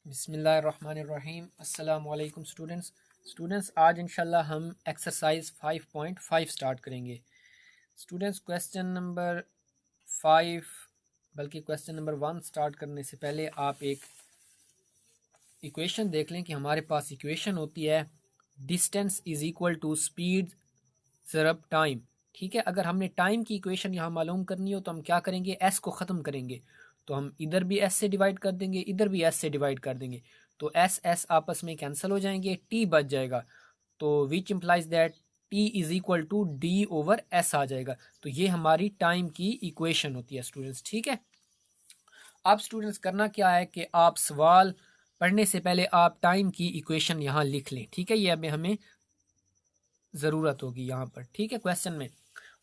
बिस्मिल्लाहिर्रहमानिर्रहीम। अस्सलाम वालेकुम स्टूडेंट्स आज इंशाल्लाह हम एक्सरसाइज 5.5 स्टार्ट करेंगे। स्टूडेंट्स क्वेश्चन नंबर 5 बल्कि क्वेश्चन नंबर 1 स्टार्ट करने से पहले आप एक इक्वेशन देख लें कि हमारे पास इक्वेशन होती है distance is equal to speed ज़रब टाइम। ठीक है, अगर हमने टाइम की इक्वेशन यहाँ मालूम करनी हो तो हम क्या करेंगे, एस को ख़त्म करेंगे। तो हम इधर भी एस से डिवाइड कर देंगे, इधर भी एस से डिवाइड कर देंगे, तो एस एस आपस में कैंसिल हो जाएंगे, टी बच जाएगा। तो which implies that T is equal to D over S आ जाएगा। तो ये हमारी टाइम की इक्वेशन होती है स्टूडेंट्स। ठीक है, अब स्टूडेंट्स करना क्या है कि आप सवाल पढ़ने से पहले आप टाइम की इक्वेशन यहाँ लिख लें। ठीक है, ये अब हमें ज़रूरत होगी यहाँ पर। ठीक है, क्वेश्चन में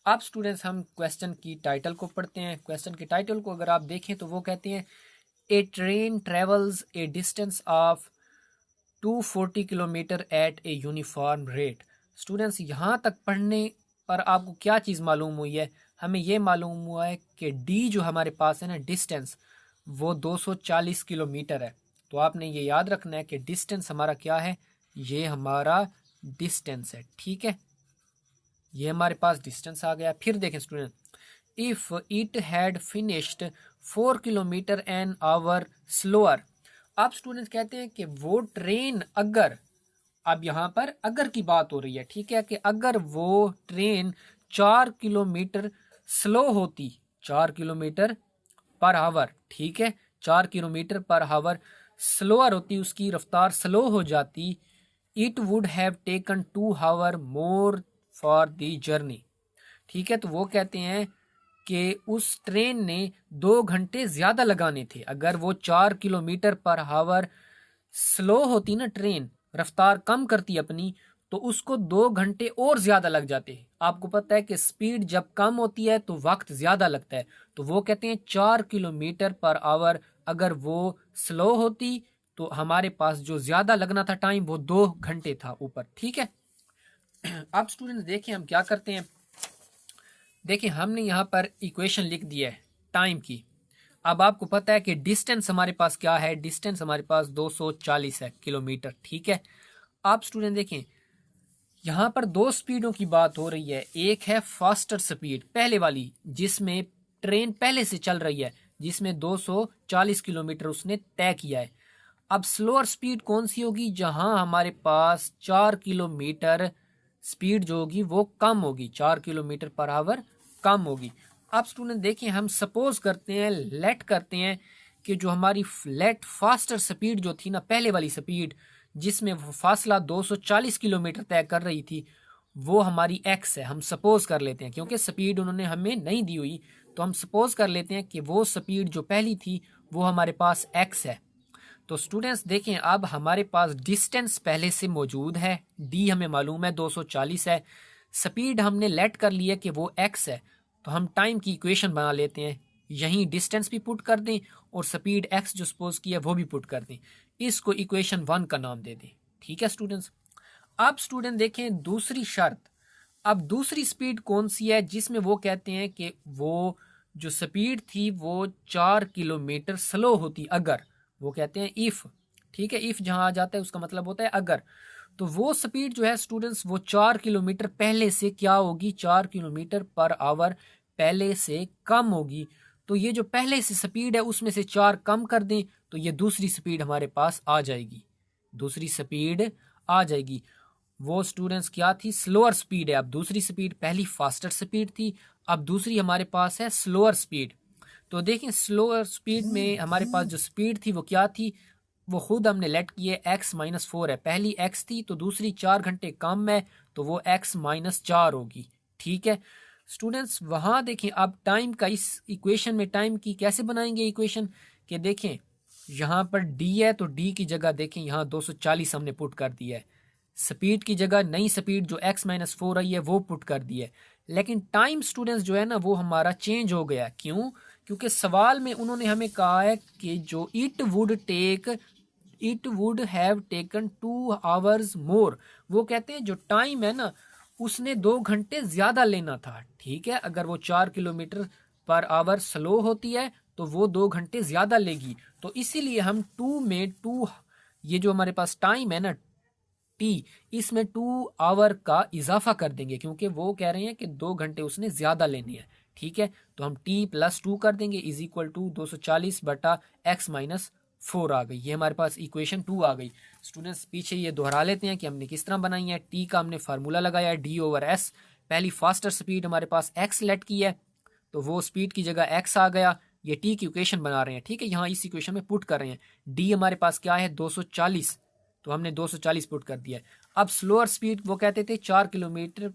अब स्टूडेंट्स हम क्वेश्चन की टाइटल को पढ़ते हैं। क्वेश्चन के टाइटल को अगर आप देखें तो वो कहते हैं a train travels a distance of 240 kilometre at a uniform rate. Students यहाँ तक पढ़ने पर आपको क्या चीज़ मालूम हुई है, हमें ये मालूम हुआ है कि डी जो हमारे पास है ना डिस्टेंस, वो 240 किलोमीटर है। तो आपने ये याद रखना है कि डिस्टेंस हमारा क्या है, ये हमारा डिस्टेंस है। ठीक है, ये हमारे पास डिस्टेंस आ गया। फिर देखें student, if it had finished 4 kilometre an hour slower. अब स्टूडेंट्स कहते हैं कि वो ट्रेन अगर, अब यहाँ पर अगर की बात हो रही है, ठीक है, कि अगर वो ट्रेन 4 किलोमीटर स्लो होती, 4 किलोमीटर पर आवर, ठीक है, 4 किलोमीटर पर आवर स्लोअर होती, उसकी रफ्तार स्लो हो जाती, it would have taken 2 hour more for the journey. ठीक है, तो वो कहते हैं कि उस ट्रेन ने 2 घंटे ज्यादा लगाने थे। अगर वो 4 किलोमीटर पर आवर स्लो होती ना, ट्रेन रफ्तार कम करती अपनी, तो उसको 2 घंटे और ज्यादा लग जाते। आपको पता है कि स्पीड जब कम होती है तो वक्त ज्यादा लगता है। तो वो कहते हैं 4 किलोमीटर पर आवर अगर वो स्लो होती तो हमारे पास जो ज्यादा लगना था टाइम, वो 2 घंटे था ऊपर। ठीक है, अब स्टूडेंट्स देखें हम क्या करते हैं। देखिए हमने यहाँ पर इक्वेशन लिख दी है टाइम की। अब आपको पता है कि डिस्टेंस हमारे पास क्या है, डिस्टेंस हमारे पास 240 है किलोमीटर। ठीक है, आप स्टूडेंट देखें यहाँ पर दो स्पीडों की बात हो रही है। एक है फास्टर स्पीड, पहले वाली, जिसमें ट्रेन पहले से चल रही है, जिसमें 240 किलोमीटर उसने तय किया है। अब स्लोअर स्पीड कौन सी होगी, जहां हमारे पास 4 किलोमीटर स्पीड जो होगी वो कम होगी, 4 किलोमीटर पर आवर कम होगी। अब स्टूडेंट देखिए हम सपोज करते हैं, लेट करते हैं कि जो हमारी लेट फास्टर स्पीड जो थी ना, पहले वाली स्पीड जिसमें फासला 240 किलोमीटर तय कर रही थी, वो हमारी एक्स है। हम सपोज कर लेते हैं, क्योंकि स्पीड उन्होंने हमें नहीं दी हुई, तो हम सपोज कर लेते हैं कि वो स्पीड जो पहली थी वो हमारे पास एक्स है। तो स्टूडेंट्स देखें अब हमारे पास डिस्टेंस पहले से मौजूद है, डी हमें मालूम है 240 है, स्पीड हमने लेट कर लिया कि वो एक्स है। तो हम टाइम की इक्वेशन बना लेते हैं, यहीं डिस्टेंस भी पुट कर दें और स्पीड एक्स जो सपोज की है वो भी पुट कर दें, इसको इक्वेशन 1 का नाम दे दें। ठीक है स्टूडेंट्स, अब स्टूडेंट देखें दूसरी शर्त। अब दूसरी स्पीड कौन सी है, जिसमें वो कहते हैं कि वो जो स्पीड थी वो 4 किलोमीटर स्लो होती अगर, वो कहते हैं इफ। ठीक है, इफ जहां आ जाता है उसका मतलब होता है अगर। तो वो स्पीड जो है स्टूडेंट्स वो 4 किलोमीटर पहले से क्या होगी, 4 किलोमीटर पर आवर पहले से कम होगी। तो ये जो पहले से स्पीड है उसमें से 4 कम कर दें तो ये दूसरी स्पीड हमारे पास आ जाएगी, दूसरी स्पीड आ जाएगी। वो स्टूडेंट्स क्या थी, स्लोअर स्पीड है। अब दूसरी स्पीड, पहली फास्टर स्पीड थी, अब दूसरी हमारे पास है स्लोअर स्पीड। तो देखें स्लोअर स्पीड में हमारे पास जो स्पीड थी वो क्या थी, वो खुद हमने लेट की है, x-4 है। पहली x थी तो दूसरी 4 घंटे कम है, तो वो x-4 होगी। ठीक है स्टूडेंट्स, वहां देखें अब टाइम का, इस इक्वेशन में टाइम की कैसे बनाएंगे इक्वेशन, कि देखें यहाँ पर d है तो d की जगह देखें यहाँ 240 हमने पुट कर दिया है, स्पीड की जगह नई स्पीड जो x-4 आई है वो पुट कर दी है। लेकिन टाइम स्टूडेंट्स जो है ना वो हमारा चेंज हो गया। क्यों, क्योंकि सवाल में उन्होंने हमें कहा है कि जो it would have taken 2 hours मोर। वो कहते हैं जो टाइम है ना उसने 2 घंटे ज्यादा लेना था। ठीक है, अगर वो 4 किलोमीटर पर आवर स्लो होती है तो वो 2 घंटे ज़्यादा लेगी। तो इसीलिए हम 2 में 2, ये जो हमारे पास टाइम है ना टी, इसमें 2 आवर का इजाफा कर देंगे, क्योंकि वो कह रहे हैं कि 2 घंटे उसने ज़्यादा लेने हैं। ठीक है, तो हम टी प्लस 2 कर देंगे इज इक्वल टू 240 बटा एक्स माइनस 4 आ गई। ये हमारे पास इक्वेशन 2 आ गई। स्टूडेंट्स पीछे ये दोहरा लेते हैं कि हमने किस तरह बनाई है। टी का हमने फार्मूला लगाया है डी ओवर एस। पहली फास्टर स्पीड हमारे पास एक्स लेट की है, तो वो स्पीड की जगह एक्स आ गया। ये टी की इक्वेशन बना रहे हैं। ठीक है, यहाँ इस इक्वेशन में पुट कर रहे हैं। डी हमारे पास क्या है 240, तो हमने 240 पुट कर दिया है। अब स्लोअर स्पीड वो कहते थे 4 किलोमीटर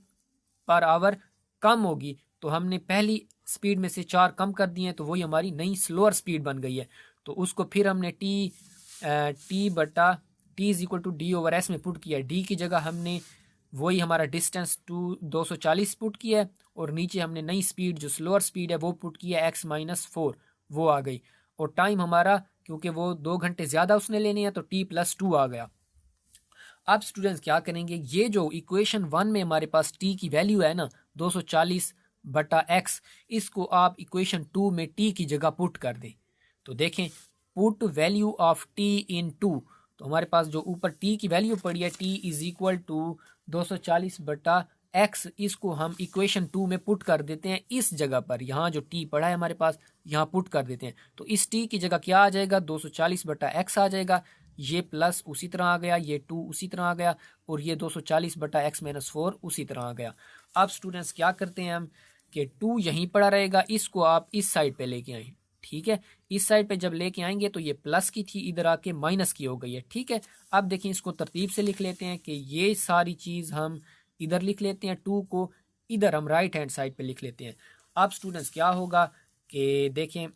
पर आवर कम होगी, तो हमने पहली स्पीड में से 4 कम कर दिए हैं, तो वही हमारी नई स्लोअर स्पीड बन गई है। तो उसको फिर हमने टी बटा T is equal to D over S में पुट किया है। डी की जगह हमने वही हमारा डिस्टेंस 240 पुट किया है, और नीचे हमने नई स्पीड जो स्लोअर स्पीड है वो पुट किया है एक्स माइनस 4, वो आ गई। और टाइम हमारा क्योंकि वो 2 घंटे ज़्यादा उसने लेने हैं, तो टी प्लस 2 आ गया। अब स्टूडेंट्स क्या करेंगे, ये जो इक्वेशन 1 में हमारे पास टी की वैल्यू है ना 240 बटा एक्स, इसको आप इक्वेशन 2 में टी की जगह पुट कर दें। तो देखें, पुट वैल्यू ऑफ टी इन 2, तो हमारे पास जो ऊपर टी की वैल्यू पड़ी है टी इज इक्वल टू 240 बटा एक्स, इसको हम इक्वेशन 2 में पुट कर देते हैं इस जगह पर। यहाँ जो टी पड़ा है हमारे पास यहाँ पुट कर देते हैं, तो इस टी की जगह क्या आ जाएगा 240 बटा एक्स आ जाएगा। ये प्लस उसी तरह आ गया, ये 2 उसी तरह आ गया, और ये 240 बटा एक्स माइनस 4 उसी तरह आ गया। अब स्टूडेंट्स क्या करते हैं हम कि 2 यहीं पड़ा रहेगा, इसको आप इस साइड पे लेके आए। ठीक है, इस साइड पे जब लेके आएंगे तो ये प्लस की थी इधर आके माइनस की हो गई है। ठीक है, अब देखें इसको तरतीब से लिख लेते हैं कि ये सारी चीज़ हम इधर लिख लेते हैं, 2 को इधर हम राइट हैंड साइड पे लिख लेते हैं। अब स्टूडेंट्स क्या होगा कि देखें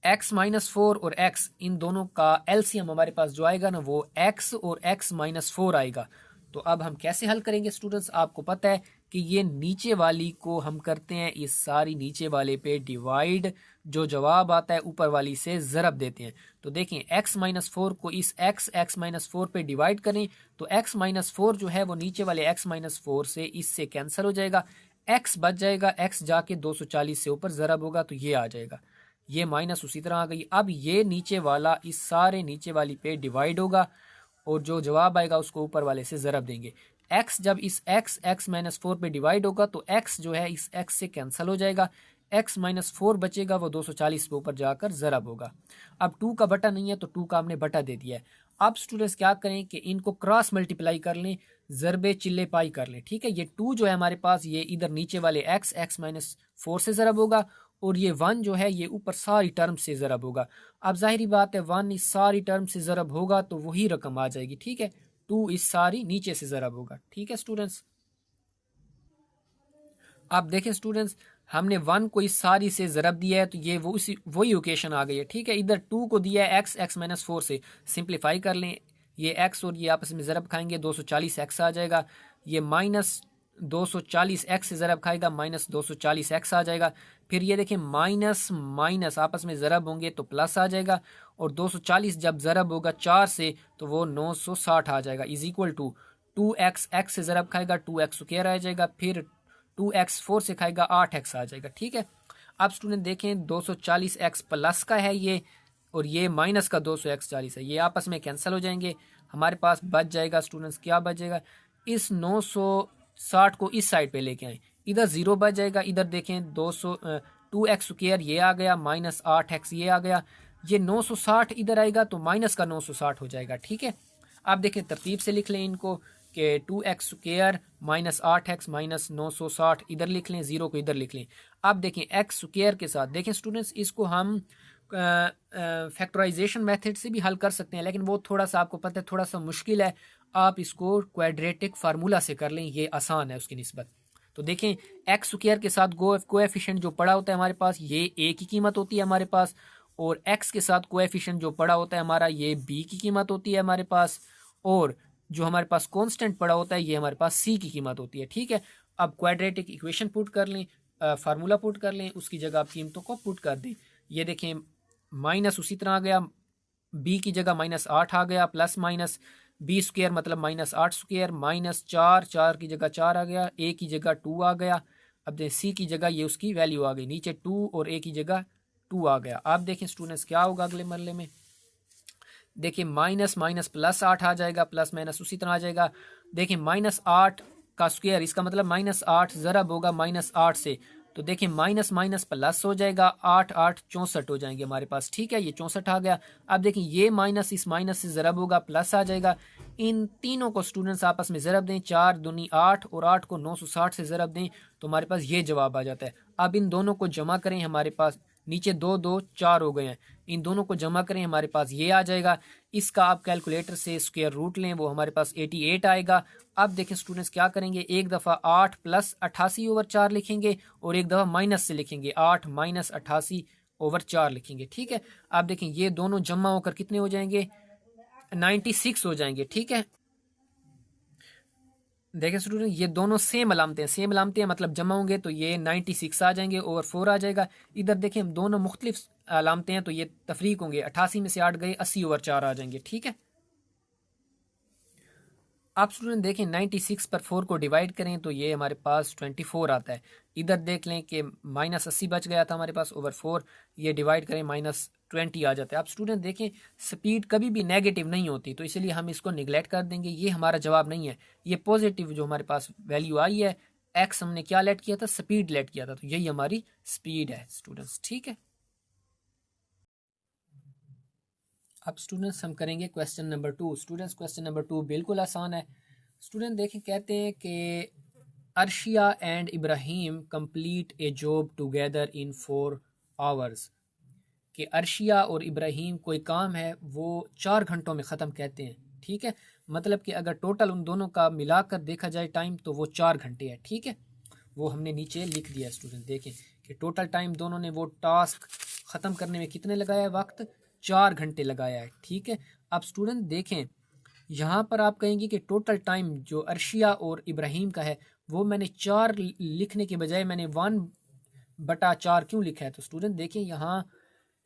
x माइनस 4 और x, इन दोनों का एलसीएम हमारे पास जो आएगा ना वो x और x माइनस 4 आएगा। तो अब हम कैसे हल करेंगे स्टूडेंट्स, आपको पता है कि ये नीचे वाली को हम करते हैं इस सारी नीचे वाले पे डिवाइड, जो जवाब आता है ऊपर वाली से ज़रब देते हैं। तो देखें x माइनस 4 को इस x माइनस 4 पे डिवाइड करें, तो x माइनस 4 जो है वो नीचे वाले x माइनस 4 से इससे कैंसिल हो जाएगा, x बच जाएगा, x जाके 240 से ऊपर ज़रब होगा तो ये आ जाएगा, ये माइनस उसी तरह आ गई। अब ये नीचे वाला इस सारे नीचे वाली पे डिवाइड होगा, और जो जवाब आएगा उसको ऊपर वाले से ज़रब देंगे। x जब इस x माइनस 4 पे डिवाइड होगा तो x जो है इस x से कैंसिल हो जाएगा, x माइनस 4 बचेगा, वो 240 पे ऊपर जाकर ज़रब होगा। अब 2 का बटा नहीं है तो 2 का हमने बटा दे दिया है। अब स्टूडेंट्स क्या करें कि इनको क्रॉस मल्टीप्लाई कर लें, ज़रबे चिल्ले पाई कर लें। ठीक है, ये 2 जो है हमारे पास ये इधर नीचे वाले x माइनस 4 से ज़रब होगा, और ये 1 जो है ये ऊपर सारी टर्म से ज़रब होगा। अब जाहिर बात है 1 इस सारी टर्म से ज़रब होगा तो वही रकम आ जाएगी। ठीक है, 2 इस सारी नीचे से ज़रब होगा। ठीक है स्टूडेंट्स, आप देखें स्टूडेंट्स हमने 1 को इस सारी से ज़रब दिया है, तो ये वो वही ओकेशन आ गई है। ठीक है, इधर 2 को दिया है x माइनस 4 से, सिंप्लीफाई कर लें, ये x और ये आपस में ज़रब खाएंगे 240 x आ जाएगा, ये माइनस 240 x से ज़रब खाएगा माइनस 240 x आ जाएगा। फिर ये देखें माइनस माइनस आपस में ज़रब होंगे तो प्लस आ जाएगा, और 240 जब ज़रब होगा 4 से तो वो 960 आ जाएगा, is equal to 2x, x से ज़रब खाएगा 2x स्क्वायर आ जाएगा, फिर 2x 4 से खाएगा 8x आ जाएगा। ठीक है, अब स्टूडेंट देखें 240x प्लस का है ये, और ये माइनस का 240 है, ये आपस में कैंसिल हो जाएंगे। हमारे पास बच जाएगा स्टूडेंट्स, क्या बचेगा, इस 960 को इस साइड पे लेके आए, इधर 0 बच जाएगा, इधर देखें 2x स्क्वायर ये आ गया माइनस 8x ये आ गया, ये 960 इधर आएगा तो माइनस का 960 हो जाएगा। ठीक है, आप देखें तरतीब से लिख लें इनको कि 2x square minus 8x minus 960 इधर लिख लें, 0 को इधर लिख लें। अब देखें x स्क्वायर के साथ देखें स्टूडेंट्स, इसको हम फैक्टराइजेशन मेथड से भी हल कर सकते हैं, लेकिन वो थोड़ा सा आपको पता है थोड़ा सा मुश्किल है। आप इसको क्वाड्रेटिक फार्मूला से कर लें, ये आसान है उसकी निस्बत। तो देखें एक्स स्क्वायर के साथ कोएफिशिएंट जो पड़ा होता है हमारे पास ये a की कीमत होती है हमारे पास, और x के साथ कोएफिशिएंट जो पड़ा होता है हमारा ये b की कीमत होती है हमारे पास, और जो हमारे पास कांस्टेंट पड़ा होता है ये हमारे पास c की कीमत होती है। ठीक है, अब क्वाड्रेटिक इक्वेशन पुट कर लें, फार्मूला पुट कर लें, उसकी जगह आप कीमतों को पुट कर दें। ये देखें माइनस उसी तरह आ गया, b की जगह माइनस 8 आ गया, प्लस माइनस b स्क्वायर मतलब माइनस 8 स्क्वायर, माइनस 4 की जगह 4 आ गया, a की जगह 2 आ गया। अब देखें c की जगह ये उसकी वैल्यू आ गई, नीचे 2 और a की जगह 2 आ गया। आप देखें स्टूडेंट्स क्या होगा अगले मरले में। देखिए माइनस माइनस प्लस 8 आ जाएगा, प्लस माइनस उसी तरह आ जाएगा। देखिए -8 का स्क्वायर, इसका मतलब -8 ज़रब होगा -8 से, तो देखिए माइनस माइनस प्लस हो जाएगा, 8 8 64 हो जाएंगे हमारे पास। ठीक है, ये 64 आ गया। अब देखिए ये माइनस इस माइनस से ज़रब होगा, प्लस आ जाएगा। इन तीनों को स्टूडेंट्स आपस में ज़रब दें, 4 दूनी 8 और 8 को 960 से ज़रब दें तो हमारे पास ये जवाब आ जाता है। अब इन दोनों को जमा करें, हमारे पास नीचे 2 2 4 हो गए हैं, इन दोनों को जमा करें, हमारे पास ये आ जाएगा। इसका आप कैलकुलेटर से स्क्वायर रूट लें, वो हमारे पास 88 आएगा। अब देखें स्टूडेंट्स क्या करेंगे, एक दफ़ा 8 प्लस 88/4 लिखेंगे और एक दफ़ा माइनस से लिखेंगे, 8 माइनस 88/4 लिखेंगे। ठीक है, आप देखें ये दोनों जमा होकर कितने हो जाएंगे, 96 हो जाएंगे। ठीक है, देखिए स्टूडेंट ये दोनों सेम अलामतें मतलब जमा होंगे तो ये 96 आ जाएंगे, ओवर 4 आ जाएगा। इधर देखिए हम दोनों मुख्तलिफ अलामतें हैं तो ये तफरीक होंगे, 88 में से 8 गए, 80/4 आ जाएंगे। ठीक है, आप स्टूडेंट देखें 96 पर 4 को डिवाइड करें तो ये हमारे पास 24 आता है। इधर देख लें कि -80 बच गया था हमारे पास, ओवर 4 ये डिवाइड करें -20 आ जाता है। आप स्टूडेंट देखें स्पीड कभी भी नेगेटिव नहीं होती, तो इसलिए हम इसको निगलेक्ट कर देंगे, ये हमारा जवाब नहीं है। ये पॉजिटिव जो हमारे पास वैल्यू आई है, एक्स हमने क्या लेट किया था, स्पीड लेट किया था, तो यही हमारी स्पीड है स्टूडेंट्स। ठीक है, अब स्टूडेंट्स हम करेंगे question number 2। Students question number 2 बिल्कुल आसान है। स्टूडेंट देखें, कहते हैं कि Arshiya and Ibrahim complete a job together in 4 hours. कि अर्शिया और इब्राहिम कोई काम है वो 4 घंटों में ख़त्म कहते हैं। ठीक है, मतलब कि अगर टोटल उन दोनों का मिलाकर देखा जाए टाइम तो वो 4 घंटे है। ठीक है, वो हमने नीचे लिख दिया स्टूडेंट। देखें कि टोटल टाइम दोनों ने वो टास्क ख़त्म करने में कितने लगाया है, वक्त 4 घंटे लगाया है। ठीक है, अब स्टूडेंट देखें यहाँ पर आप कहेंगे कि टोटल टाइम जो अर्शिया और इब्राहिम का है वो मैंने 4 लिखने के बजाय मैंने 1/4 क्यों लिखा है। तो स्टूडेंट देखें यहाँ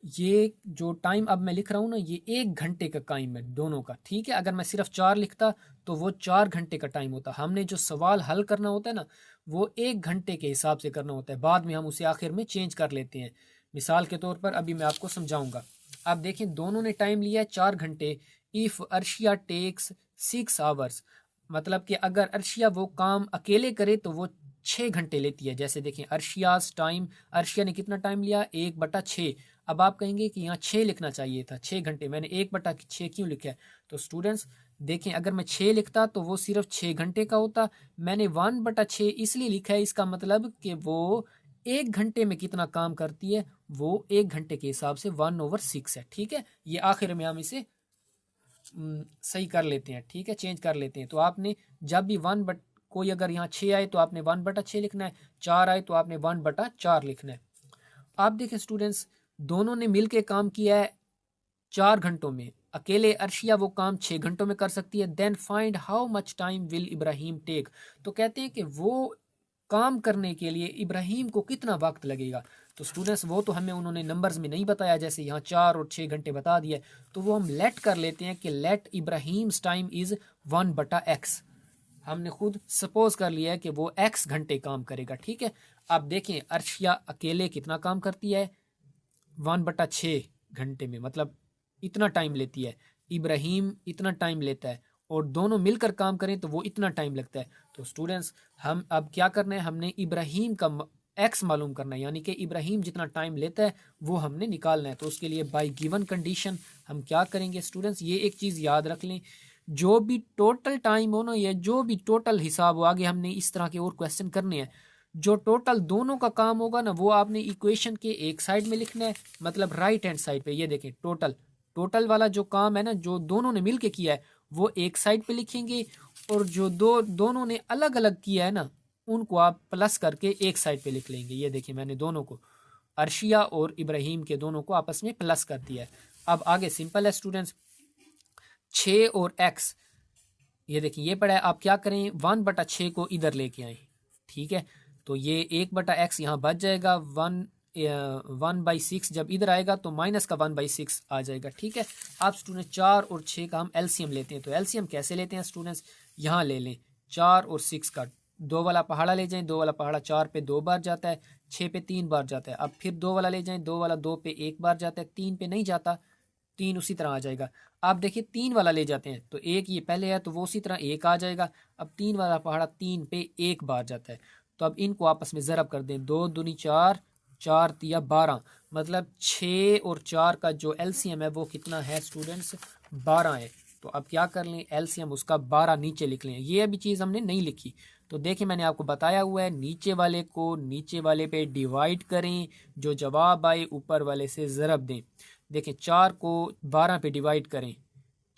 ये जो टाइम अब मैं लिख रहा हूँ ना, ये 1 घंटे का टाइम है दोनों का। ठीक है, अगर मैं सिर्फ 4 लिखता तो वो 4 घंटे का टाइम होता। हमने जो सवाल हल करना होता है ना, वो 1 घंटे के हिसाब से करना होता है, बाद में हम उसे आखिर में चेंज कर लेते हैं। मिसाल के तौर पर अभी मैं आपको समझाऊंगा। आप देखें दोनों ने टाइम लिया है 4 घंटे। इफ़ अर्शिया टेक्स 6 आवर्स, मतलब कि अगर अर्शिया वो काम अकेले करे तो वो 6 घंटे लेती है। जैसे देखें अर्शियाज टाइम, अर्शिया ने कितना टाइम लिया, 1/6। अब आप कहेंगे कि यहाँ 6 लिखना चाहिए था, 6 घंटे, मैंने 1/6 क्यों लिखा है। तो स्टूडेंट्स देखें अगर मैं 6 लिखता तो वो सिर्फ 6 घंटे का होता। मैंने 1/6 इसलिए लिखा है, इसका मतलब कि वो 1 घंटे में कितना काम करती है, वो 1 घंटे के हिसाब से 1/6 है। ठीक है, ये आखिर में हम इसे सही कर लेते हैं। ठीक है, चेंज कर लेते हैं। तो आपने जब भी कोई अगर यहाँ 6 आए तो आपने 1/6 लिखना है, 4 आए तो आपने 1/4 लिखना है। आप देखें स्टूडेंट्स दोनों ने मिलकर काम किया है 4 घंटों में, अकेले अर्शिया वो काम 6 घंटों में कर सकती है। Then find how much time will Ibrahim take. तो कहते हैं कि वो काम करने के लिए इब्राहिम को कितना वक्त लगेगा। तो स्टूडेंट्स वो तो हमें उन्होंने नंबर्स में नहीं बताया, जैसे यहाँ 4 और 6 घंटे बता दिया, तो वो हम लेट कर लेते हैं कि late Ibrahim's time is 1/x। हमने खुद सपोज कर लिया है कि वो x घंटे काम करेगा। ठीक है, अब देखें अर्शिया अकेले कितना काम करती है, 1/6 घंटे में, मतलब इतना टाइम लेती है। इब्राहिम इतना टाइम लेता है, और दोनों मिलकर काम करें तो वो इतना टाइम लगता है। तो स्टूडेंट्स हम अब क्या करना है, हमने इब्राहिम का एक्स मालूम करना है, यानी कि इब्राहिम जितना टाइम लेता है वो हमने निकालना है। तो उसके लिए बाय गिवन कंडीशन हम क्या करेंगे स्टूडेंट्स, ये एक चीज़ याद रख लें, जो भी टोटल टाइम हो ना, या जो भी टोटल हिसाब हो, आगे हमने इस तरह के और क्वेश्चन करने हैं, जो टोटल दोनों का काम होगा ना वो आपने इक्वेशन के एक साइड में लिखना है, मतलब राइट हैंड साइड पे। ये देखें टोटल वाला जो काम है ना, जो दोनों ने मिलके किया है वो एक साइड पे लिखेंगे, और जो दोनों ने अलग अलग किया है ना उनको आप प्लस करके एक साइड पे लिख लेंगे। ये देखिए मैंने दोनों को, अर्शिया और इब्राहिम के दोनों को आपस में प्लस कर दिया है। अब आगे सिंपल है स्टूडेंट्स, 6 और x, ये देखिए ये पड़ा है, आप क्या करें 1/6 को इधर लेके आए। ठीक है, तो ये 1/x यहाँ बच जाएगा, 1/6 जब इधर आएगा तो माइनस का 1/6 आ जाएगा। ठीक है, आप स्टूडेंट 4 और 6 का हम एलसीएम लेते हैं। तो एलसीएम कैसे लेते हैं स्टूडेंट्स, यहाँ ले लें 4 और 6 का, 2 वाला पहाड़ा ले जाएं, 2 वाला पहाड़ा 4 पे 2 बार जाता है, 6 पे 3 बार जाता है। अब फिर 2 वाला ले जाएं, 2 वाला 2 पे 1 बार जाता है, 3 पे नहीं जाता, 3 उसी तरह आ जाएगा। अब देखिए 3 वाला ले जाते हैं तो 1 ये पहले है तो वो उसी तरह 1 आ जाएगा। अब 3 वाला पहाड़ा 3 पे 1 बार जाता है, तो अब इनको आपस में ज़रब कर दें, 2 दूनी 4, 4 तिया 12, मतलब 6 और 4 का जो एलसीएम है वो कितना है स्टूडेंट्स, 12 है। तो अब क्या कर लें, एलसीएम उसका 12 नीचे लिख लें। ये अभी चीज़ हमने नहीं लिखी, तो देखिए मैंने आपको बताया हुआ है, नीचे वाले को नीचे वाले पे डिवाइड करें, जो जवाब आए ऊपर वाले से ज़रब दें। देखें 4 को 12 पे डिवाइड करें,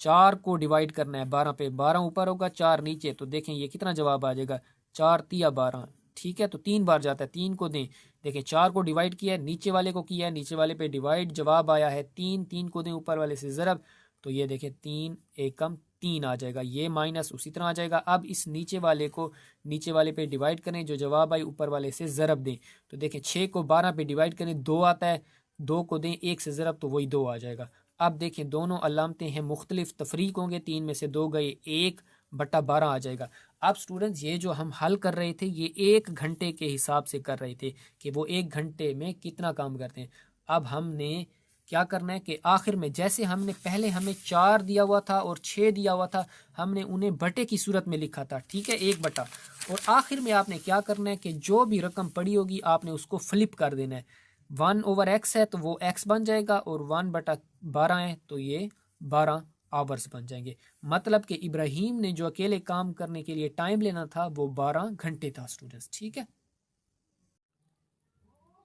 4 को डिवाइड करना है 12 पे, 12 ऊपर होगा 4 नीचे, तो देखें ये कितना जवाब आ जाएगा, 4 तिया 12। ठीक है, तो 3 बार जाता है, 3 को दें। देखें 4 को डिवाइड किया है, नीचे वाले को किया है, नीचे वाले पे डिवाइड, जवाब आया है 3, 3 को दें ऊपर वाले से ज़रब, तो ये देखें 3 एकम 3 आ जाएगा, ये माइनस उसी तरह आ जाएगा। अब इस नीचे वाले को नीचे वाले पे डिवाइड करें, जो जवाब आई ऊपर वाले से ज़रब दें। तो देखें 6 को 12 पे डिवाइड करें, 2 आता है, 2 को दें 1 से ज़रब, तो वही 2 आ जाएगा। अब देखें दोनों अलामतें हैं मुख्तलिफ, तफरीक होंगे, 3 में से 2 गए, 1/12 आ जाएगा। अब स्टूडेंट्स ये जो हम हल कर रहे थे ये 1 घंटे के हिसाब से कर रहे थे कि वो 1 घंटे में कितना काम करते हैं। अब हमने क्या करना है कि आखिर में जैसे हमने पहले हमें 4 दिया हुआ था और 6 दिया हुआ था, हमने उन्हें बटे की सूरत में लिखा था, ठीक है, 1 बटा। और आखिर में आपने क्या करना है कि जो भी रकम पड़ी होगी आपने उसको फ्लिप कर देना है। 1/x है तो वो x बन जाएगा, और 1/12 है तो ये 12 आवर्स बन जाएंगे। मतलब कि इब्राहिम ने जो अकेले काम करने के लिए टाइम लेना था वो 12 घंटे था स्टूडेंट्स। ठीक है,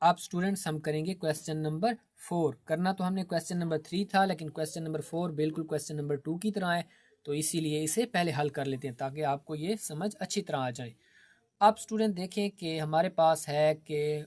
अब स्टूडेंट्स हम करेंगे क्वेश्चन नंबर 4। करना तो हमने क्वेश्चन नंबर 3 था, लेकिन क्वेश्चन नंबर 4 बिल्कुल क्वेश्चन नंबर 2 की तरह है, तो इसीलिए इसे पहले हल कर लेते हैं ताकि आपको ये समझ अच्छी तरह आ जाए। अब स्टूडेंट देखें कि हमारे पास है कि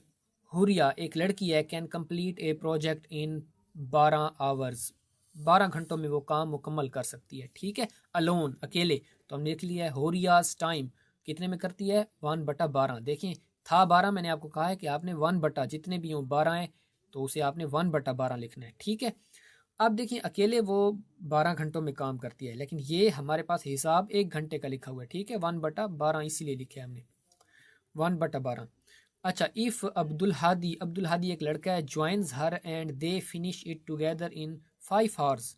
हुरिया एक लड़की है, can complete A project in 12 hours, 12 घंटों में वो काम मुकम्मल कर सकती है। ठीक है, अलोन अकेले, तो हमने लिख लिया है हुरियाज टाइम कितने में करती है, 1/12। देखें था 12, मैंने आपको कहा है कि आपने 1 बटा जितने भी हों 12 है तो उसे आपने 1/12 लिखना है। ठीक है, अब देखिए अकेले वो 12 घंटों में काम करती है, लेकिन ये हमारे पास हिसाब 1 घंटे का लिखा हुआ है। ठीक है, 1/12 इसीलिए लिखे हमने 1/12। अच्छा, इफ़ अब्दुल हादी एक लड़का है, joins her and they finish it together in 5 hours.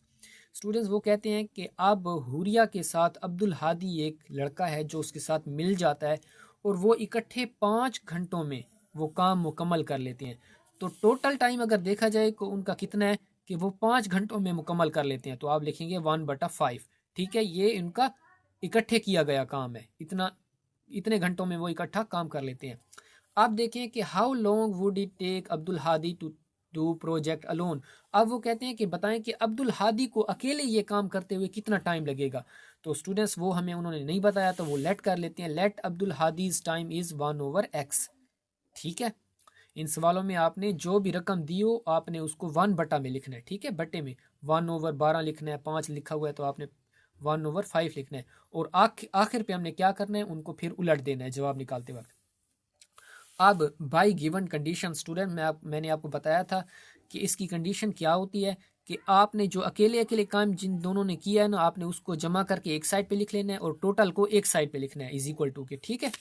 Students वो कहते हैं कि अब हुरिया के साथ अब्दुल हादी एक लड़का है जो उसके साथ मिल जाता है, और वो इकट्ठे 5 घंटों में वो काम मुकम्मल कर लेते हैं। तो टोटल टाइम अगर देखा जाए तो उनका कितना है कि वो 5 घंटों में मुकम्मल कर लेते हैं, तो आप लिखेंगे 1/5। ठीक है, ये इनका इकट्ठे किया गया काम है, इतने घंटों में वो इकट्ठा काम कर लेते हैं। आप देखें कि how long would it take Abdul Hadi to do project alone. अब वो कहते हैं कि बताएं कि अब्दुल हादी को अकेले ये काम करते हुए कितना टाइम लगेगा। तो स्टूडेंट्स वो हमें उन्होंने नहीं बताया, तो वो लेट कर लेते हैं, लेट अब्दुल हादीज टाइम इज़ 1/x। ठीक है, इन सवालों में आपने जो भी रकम दी हो आपने उसको 1 बटा में लिखना है। ठीक है, बटे में 1/12 लिखना है, 5 लिखा हुआ है तो आपने 1/5 लिखना है, और आखिर पे हमने क्या करना है, उनको फिर उलट देना है जवाब निकालते वक्त। अब बाई गिवन कंडीशन स्टूडेंट मैंने आपको बताया था कि इसकी कंडीशन क्या होती है कि आपने जो अकेले अकेले काम जिन दोनों ने किया है ना, आपने उसको जमा करके एक साइड पे लिख लेना है और टोटल को एक साइड पे लिखना है, इज इक्वल टू के। ठीक है,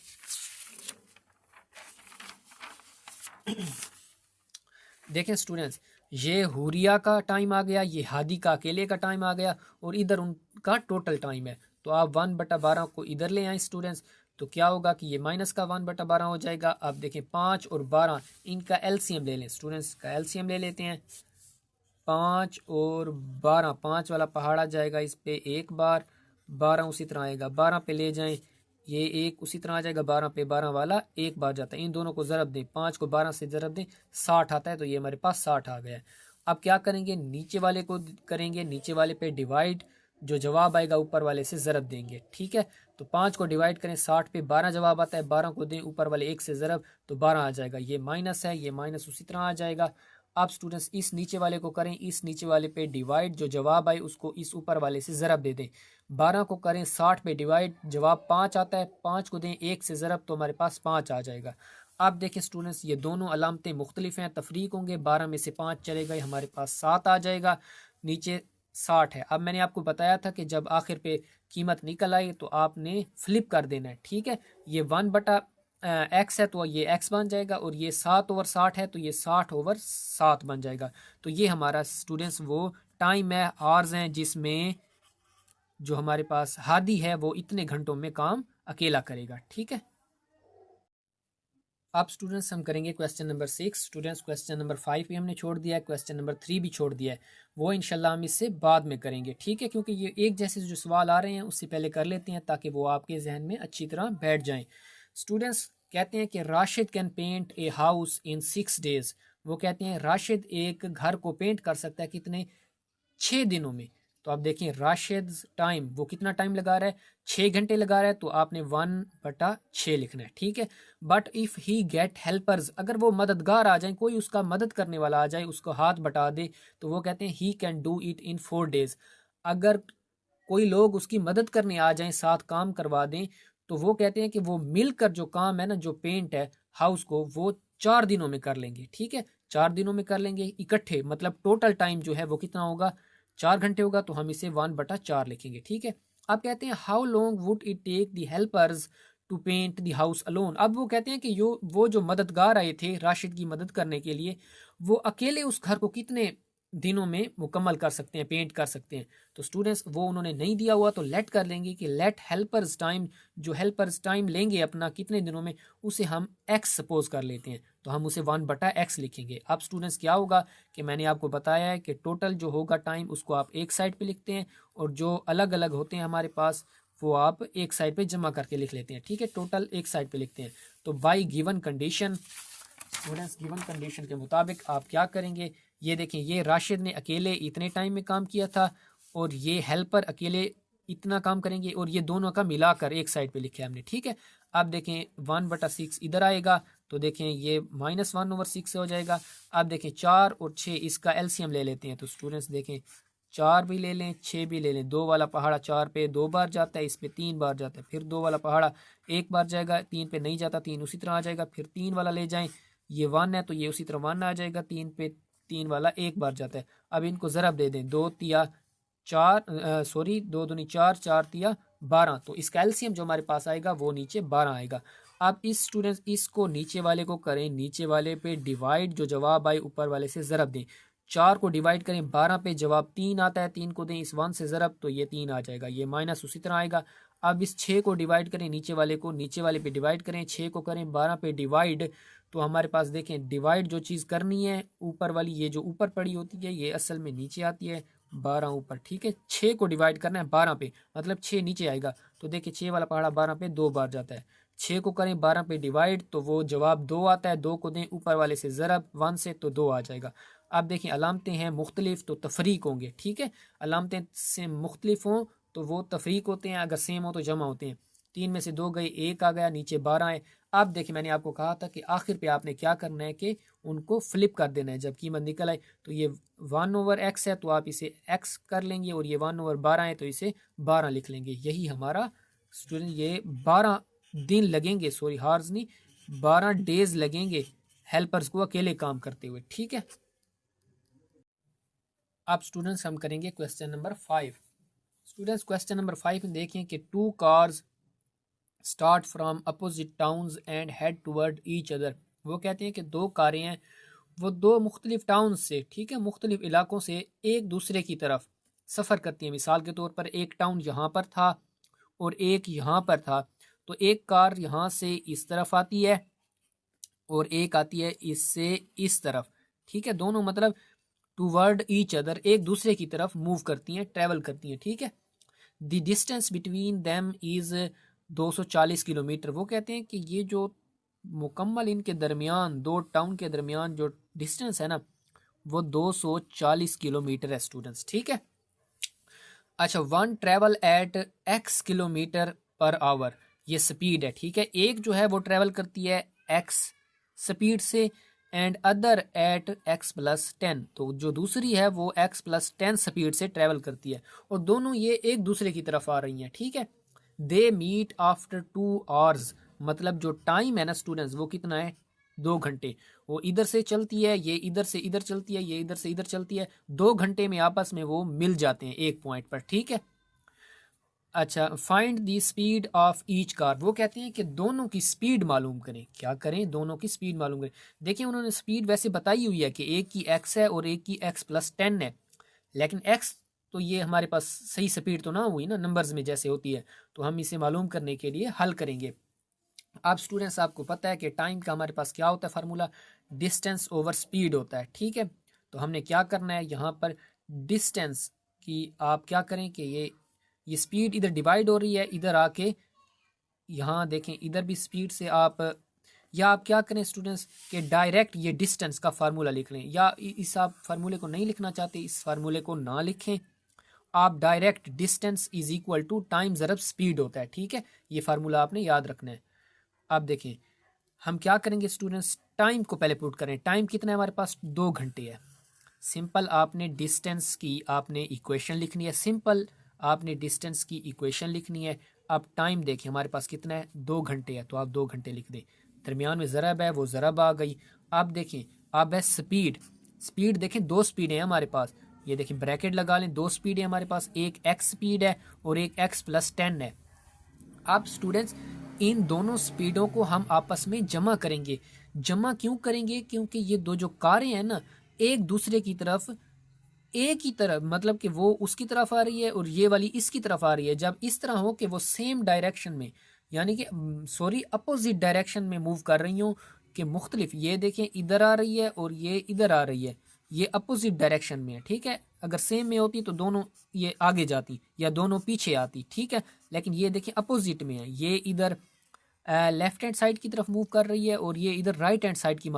देखें स्टूडेंट्स, ये हुरिया का टाइम आ गया, ये हादी का अकेले का टाइम आ गया, और इधर उनका टोटल टाइम है। तो आप 1/12 को इधर ले आए स्टूडेंट्स, तो क्या होगा कि ये माइनस का 1/12 हो जाएगा। अब देखें 5 और 12 इनका एलसीएम ले लें स्टूडेंट्स, का एलसीएम ले लेते हैं। 5 और 12, 5 वाला पहाड़ आ जाएगा इस पे 1 बार, 12 उसी तरह आएगा, 12 पे ले जाएं, ये 1 उसी तरह आ जाएगा, 12 पे 12 वाला 1 बार जाता है। इन दोनों को ज़रब दें, 5 को 12 से ज़रब दें, 60 आता है, तो ये हमारे पास 60 आ गया है। अब क्या करेंगे, नीचे वाले को करेंगे, नीचे वाले पे डिवाइड, जो जवाब आएगा ऊपर वाले से ज़रब देंगे। ठीक है, तो 5 को डिवाइड करें, 60 पे 12 जवाब आता है, 12 को दें ऊपर वाले 1 से ज़रब, तो 12 आ जाएगा। ये माइनस है, ये माइनस उसी तरह आ जाएगा। आप स्टूडेंट्स इस नीचे वाले को करें, इस नीचे वाले पे डिवाइड, जो जवाब आए उसको इस ऊपर वाले से ज़रब दे दें। 12 को करें 60 पे डिवाइड, जवाब 5 आता है, 5 को दें 1 से ज़रब, तो हमारे पास 5 आ जाएगा। आप देखें स्टूडेंट्स ये दोनों अलामतें मुख्तलिफ हैं, तफरीक होंगे, 12 में से 5 चले गए, हमारे पास 7 आ जाएगा, नीचे 60 है। अब मैंने आपको बताया था कि जब आखिर पे कीमत निकल आई तो आपने फ्लिप कर देना है। ठीक है, ये 1 बटा एक्स है तो ये एक्स बन जाएगा, और ये 7/60 है तो ये 60/7 बन जाएगा। तो ये हमारा स्टूडेंट्स वो टाइम है, आवर्स हैं, जिसमें जो हमारे पास हादी है वो इतने घंटों में काम अकेला करेगा। ठीक है। अब स्टूडेंट्स हम करेंगे question number 6। Students question number 5 भी हमने छोड़ दिया है, क्वेश्चन नंबर 3 भी छोड़ दिया है, वो इंशाल्लाह हम इससे बाद में करेंगे। ठीक है, क्योंकि ये एक जैसे जो सवाल आ रहे हैं उससे पहले कर लेते हैं ताकि वो आपके जहन में अच्छी तरह बैठ जाएं। स्टूडेंट्स कहते हैं कि Rashid can paint a house in 6 days. वो कहते हैं राशिद एक घर को पेंट कर सकता है कितने, 6 दिनों में। तो आप देखें राशिद टाइम वो कितना टाइम लगा रहा है, 6 घंटे लगा रहा है, तो आपने 1/6 लिखना है। ठीक है। But if he get helpers, अगर वो मददगार आ जाए, कोई उसका मदद करने वाला आ जाए, उसको हाथ बटा दे, तो वो कहते हैं he can do it in 4 days. अगर कोई लोग उसकी मदद करने आ जाएं, साथ काम करवा दें, तो वो कहते हैं कि वो मिलकर जो काम है ना, जो पेंट है हाउस को, वो 4 दिनों में कर लेंगे। ठीक है, 4 दिनों में कर लेंगे इकट्ठे, मतलब टोटल टाइम जो है वो कितना होगा, 4 घंटे होगा, तो हम इसे 1/4 लिखेंगे। ठीक है। अब कहते हैं how long would it take the helpers to paint the house alone. अब वो कहते हैं कि वो जो मददगार आए थे राशिद की मदद करने के लिए, वो अकेले उस घर को कितने दिनों में मुकम्मल कर सकते हैं, पेंट कर सकते हैं। तो स्टूडेंट्स वो उन्होंने नहीं दिया हुआ, तो लेट कर लेंगे कि लेट हेल्पर्स टाइम, जो हेल्पर्स टाइम लेंगे अपना कितने दिनों में, उसे हम एक्स सपोज कर लेते हैं, तो हम उसे 1/x लिखेंगे। अब स्टूडेंट्स क्या होगा कि मैंने आपको बताया है कि टोटल जो होगा टाइम उसको आप एक साइड पे लिखते हैं, और जो अलग अलग होते हैं हमारे पास वो आप एक साइड पे जमा करके लिख लेते हैं। ठीक है, टोटल एक साइड पे लिखते हैं। तो by given condition, students given condition के मुताबिक आप क्या करेंगे, ये देखें, ये राशिद ने अकेले इतने टाइम में काम किया था, और ये हेल्पर अकेले इतना काम करेंगे, और ये दोनों का मिलाकर एक साइड पे लिखा है हमने। ठीक है। अब देखें 1/6 इधर आएगा, तो देखें ये -1/6 हो जाएगा। अब देखें 4 और 6 इसका एलसीएम ले लेते हैं, तो स्टूडेंट्स देखें 4 भी ले लें, 6 भी ले लें। 2 वाला पहाड़ा 4 पे 2 बार जाता है, इस पे 3 बार जाता है, फिर 2 वाला पहाड़ा 1 बार जाएगा, 3 पे नहीं जाता, 3 उसी तरह आ जाएगा, फिर 3 वाला ले जाएं, ये 1 है तो ये उसी तरह 1 आ जाएगा, 3 पे 3 वाला 1 बार जाता है। अब इनको ज़रब दे दें, 2 तिया 4, सॉरी 2 दूनी 4, 4 तिया 12, तो इसका एलसीएम जो हमारे पास आएगा वो नीचे 12 आएगा। अब इस स्टूडेंट्स इसको नीचे वाले को करें, नीचे वाले पे डिवाइड, जो जवाब आए ऊपर वाले से ज़रब दें। 4 को डिवाइड करें 12 पे, जवाब 3 आता है, 3 को दें इस 1 से ज़रब, तो ये 3 आ जाएगा, ये माइनस उसी तरह आएगा। अब इस 6 को डिवाइड करें, नीचे वाले को नीचे वाले पे डिवाइड करें, 6 को करें 12 पे डिवाइड, तो हमारे पास देखें डिवाइड जो चीज़ करनी है ऊपर वाली, ये जो ऊपर पड़ी होती है ये असल में नीचे आती है, 12 ऊपर। ठीक है, 6 को डिवाइड करना है 12 पे, मतलब 6 नीचे आएगा, तो देखिए 6 वाला पहाड़ा 12 पे 2 बार जाता है। 6 को करें 12 पे डिवाइड, तो वो जवाब 2 आता है, 2 को दें ऊपर वाले से ज़रब 1 से, तो 2 आ जाएगा। अब देखिए अलामतें हैं मुख्तलिफ तो तफरीक होंगे। ठीक है, अलामतें से मुख्तलिफ हों तो वो तफरीक होते हैं, अगर सेम हो तो जमा होते हैं। 3 में से 2 गए, 1 आ गया, नीचे 12 है। अब देखिए मैंने आपको कहा था कि आखिर पे आपने क्या करना है कि उनको फ्लिप कर देना है, जब कीमत निकल आए, तो ये 1/x है तो आप इसे x कर लेंगे, और ये 1/12 है तो इसे 12 लिख लेंगे। यही हमारा स्टूडेंट, ये 12 दिन लगेंगे, सॉरी हार्स नहीं, 12 डेज लगेंगे हेल्पर्स को अकेले काम करते हुए। ठीक है। अब स्टूडेंट्स हम करेंगे question number 5। Students question number 5 में देखें कि 2 cars start from opposite towns and head toward each other. वो कहते हैं कि 2 कारें हैं, वो 2 मुख्तलिफ टाउन से, ठीक है, मुख्तलिफ इलाकों से एक दूसरे की तरफ सफ़र करती हैं। मिसाल के तौर पर एक टाउन यहाँ पर था और एक यहाँ पर था, तो एक कार यहाँ से इस तरफ आती है और एक आती है इससे इस तरफ। ठीक है, दोनों मतलब टूवर्ड ईच अदर, एक दूसरे की तरफ मूव करती हैं, ट्रेवल करती हैं। ठीक है, the distance between them is 240 kilometre. वो कहते हैं कि ये जो मुकम्मल इनके दरमियान, 2 टाउन के दरमियान जो डिस्टेंस है ना, वो 240 किलोमीटर है स्टूडेंट्स। ठीक है। अच्छा, 1 travel eight x kilometre per hour, ये स्पीड है। ठीक है, एक जो है वो ट्रेवल करती है x स्पीड से, एंड अदर एट x+10, तो जो दूसरी है वो x+10 स्पीड से ट्रेवल करती है, और दोनों ये एक दूसरे की तरफ आ रही हैं। ठीक है, दे मीट आफ्टर 2 आवर्स, मतलब जो टाइम है ना स्टूडेंट्स वो कितना है, 2 घंटे। वो इधर से चलती है, ये इधर से इधर चलती है, ये इधर से इधर चलती है, 2 घंटे में आपस में वो मिल जाते हैं एक पॉइंट पर। ठीक है, अच्छा, find the speed of each car, वो कहते हैं कि दोनों की स्पीड मालूम करें। क्या करें? दोनों की स्पीड मालूम करें। देखिए उन्होंने स्पीड वैसे बताई हुई है कि एक की x है और एक की x+10 है, लेकिन x तो ये हमारे पास सही स्पीड तो ना हुई ना, नंबर्स में जैसे होती है, तो हम इसे मालूम करने के लिए हल करेंगे। अब स्टूडेंट्स आपको पता है कि टाइम का हमारे पास क्या होता है फार्मूला, डिस्टेंस ओवर स्पीड होता है। ठीक है, तो हमने क्या करना है यहाँ पर, डिस्टेंस की आप क्या करें कि ये स्पीड इधर डिवाइड हो रही है, इधर आके यहाँ देखें इधर भी स्पीड से आप, या आप क्या करें स्टूडेंट्स कि डायरेक्ट ये डिस्टेंस का फार्मूला लिख लें, या इस आप फार्मूले को नहीं लिखना चाहते, इस फार्मूले को ना लिखें, आप direct distance is equal to time ज़रब स्पीड होता है। ठीक है, ये फार्मूला आपने याद रखना है। आप देखें हम क्या करेंगे स्टूडेंट्स, टाइम को पहले पुट करें। टाइम कितना है हमारे पास? 2 घंटे है। सिंपल आपने डिस्टेंस की आपने इक्वेशन लिखनी है, सिंपल आपने डिस्टेंस की इक्वेशन लिखनी है। अब टाइम देखिए हमारे पास कितना है? 2 घंटे है, तो आप 2 घंटे लिख दें। दरमियान में ज़रब है, वो ज़रब आ गई। अब देखें अब है स्पीड, स्पीड देखें दो स्पीड है हमारे पास, ये देखें ब्रैकेट लगा लें, दो स्पीड है हमारे पास, एक एक्स स्पीड है और एक x+10 है। अब स्टूडेंट्स इन दोनों स्पीडों को हम आपस में जमा करेंगे। जमा क्यों करेंगे? क्योंकि ये दो जो कारें हैं ना, एक दूसरे की तरफ, एक ही तरफ, मतलब कि वो उसकी तरफ आ रही है और ये वाली इसकी तरफ आ रही है। जब इस तरह हो कि वो सेम डायरेक्शन में, यानी कि सॉरी अपोजिट डायरेक्शन में मूव कर रही हूँ, कि मुख्तलिफ, ये देखें इधर आ रही है और ये इधर आ रही है, ये अपोजिट डायरेक्शन में है। ठीक है, अगर सेम में होती तो दोनों ये आगे जाती या दोनों पीछे आती। ठीक है, लेकिन ये देखें अपोजिट में है, ये इधर लेफ्ट हैंड साइड की तरफ मूव कर रही है और ये इधर राइट हैंड साइड की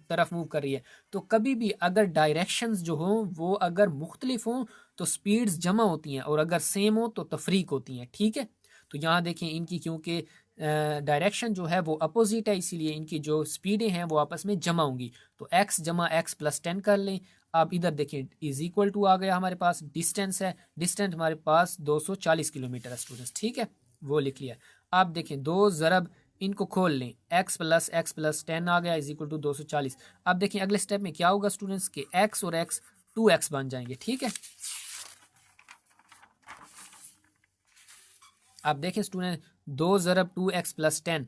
तरफ मूव कर रही है। तो कभी भी अगर डायरेक्शंस जो हों वो अगर मुख्तलिफ हों तो स्पीड्स जमा होती हैं, और अगर सेम हो तो तफरीक होती हैं। ठीक है, तो यहाँ देखें इनकी क्योंकि डायरेक्शन जो है वो अपोजिट है, इसीलिए इनकी जो स्पीडें हैं वो आपस में जमा होंगी। तो x जमा x+10 कर लें। अब इधर देखें इज इक्वल टू आ गया हमारे पास, डिस्टेंस है, डिस्टेंस हमारे पास 240 किलोमीटर है स्टूडेंट्स। ठीक है, वो लिख लिया। आप देखें दो ज़रब इनको खोल लें, x+10 आ गया इज इक्वल टू 240। अब देखें अगले स्टेप में क्या होगा स्टूडेंट्स के x और x 2x बन जाएंगे। ठीक है, आप देखें स्टूडेंट 2 ज़रब 2x+10।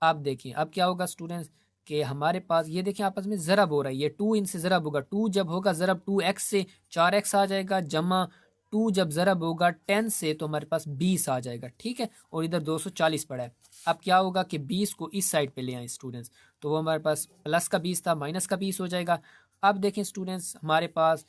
अब देखिए अब क्या होगा स्टूडेंट्स कि हमारे पास ये देखें आपस में ज़रब हो रहा है, ये 2 इनसे ज़रब होगा, 2 जब होगा ज़रब 2x से 4x आ जाएगा, जमा 2 जब ज़रब होगा 10 से तो हमारे पास 20 आ जाएगा। ठीक है, और इधर 240 पड़ा है। अब क्या होगा कि 20 को इस साइड पे ले आए स्टूडेंट्स, तो वो हमारे पास प्लस का 20 था, माइनस का 20 हो जाएगा। अब देखें स्टूडेंट्स हमारे पास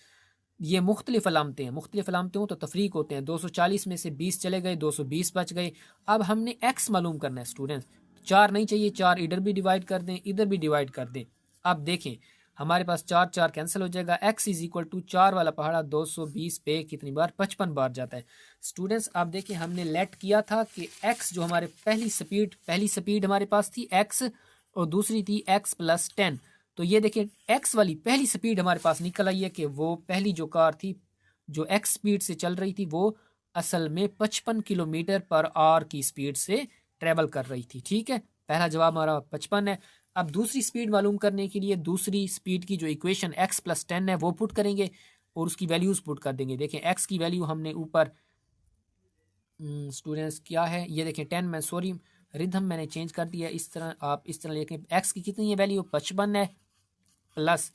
ये मुख्तलिफ अलामतें हैं, मुख्तलिफ अलामतें हों तो तफरीक होते हैं। 240 में से 20 चले गए, 220 बच गए। अब हमने x मालूम करना है स्टूडेंट्स, 4 नहीं चाहिए, 4 इधर भी डिवाइड कर दें, इधर भी डिवाइड कर दें। अब देखें हमारे पास 4 4 कैंसिल हो जाएगा, x इज इक्वल टू 4 वाला पहाड़ा 220 पे कितनी बार? 55 बार जाता है स्टूडेंट्स। अब देखें हमने लेट किया था कि x जो हमारे पहली स्पीड हमारे पास थी x और दूसरी थी x+10। तो ये देखिए एक्स वाली पहली स्पीड हमारे पास निकल आई है कि वो पहली जो कार थी जो एक्स स्पीड से चल रही थी वो असल में 55 किलोमीटर पर आवर की स्पीड से ट्रेवल कर रही थी। ठीक है, पहला जवाब हमारा 55 है। अब दूसरी स्पीड मालूम करने के लिए दूसरी स्पीड की जो इक्वेशन x+10 है वो पुट करेंगे और उसकी वैल्यूज पुट कर देंगे। देखें एक्स की वैल्यू हमने ऊपर स्टूडेंट्स क्या है, ये देखें 10 में, सॉरी रिदम मैंने चेंज कर दिया, इस तरह आप इस तरह लिखें। एक्स की कितनी है वैल्यू? 55 है, प्लस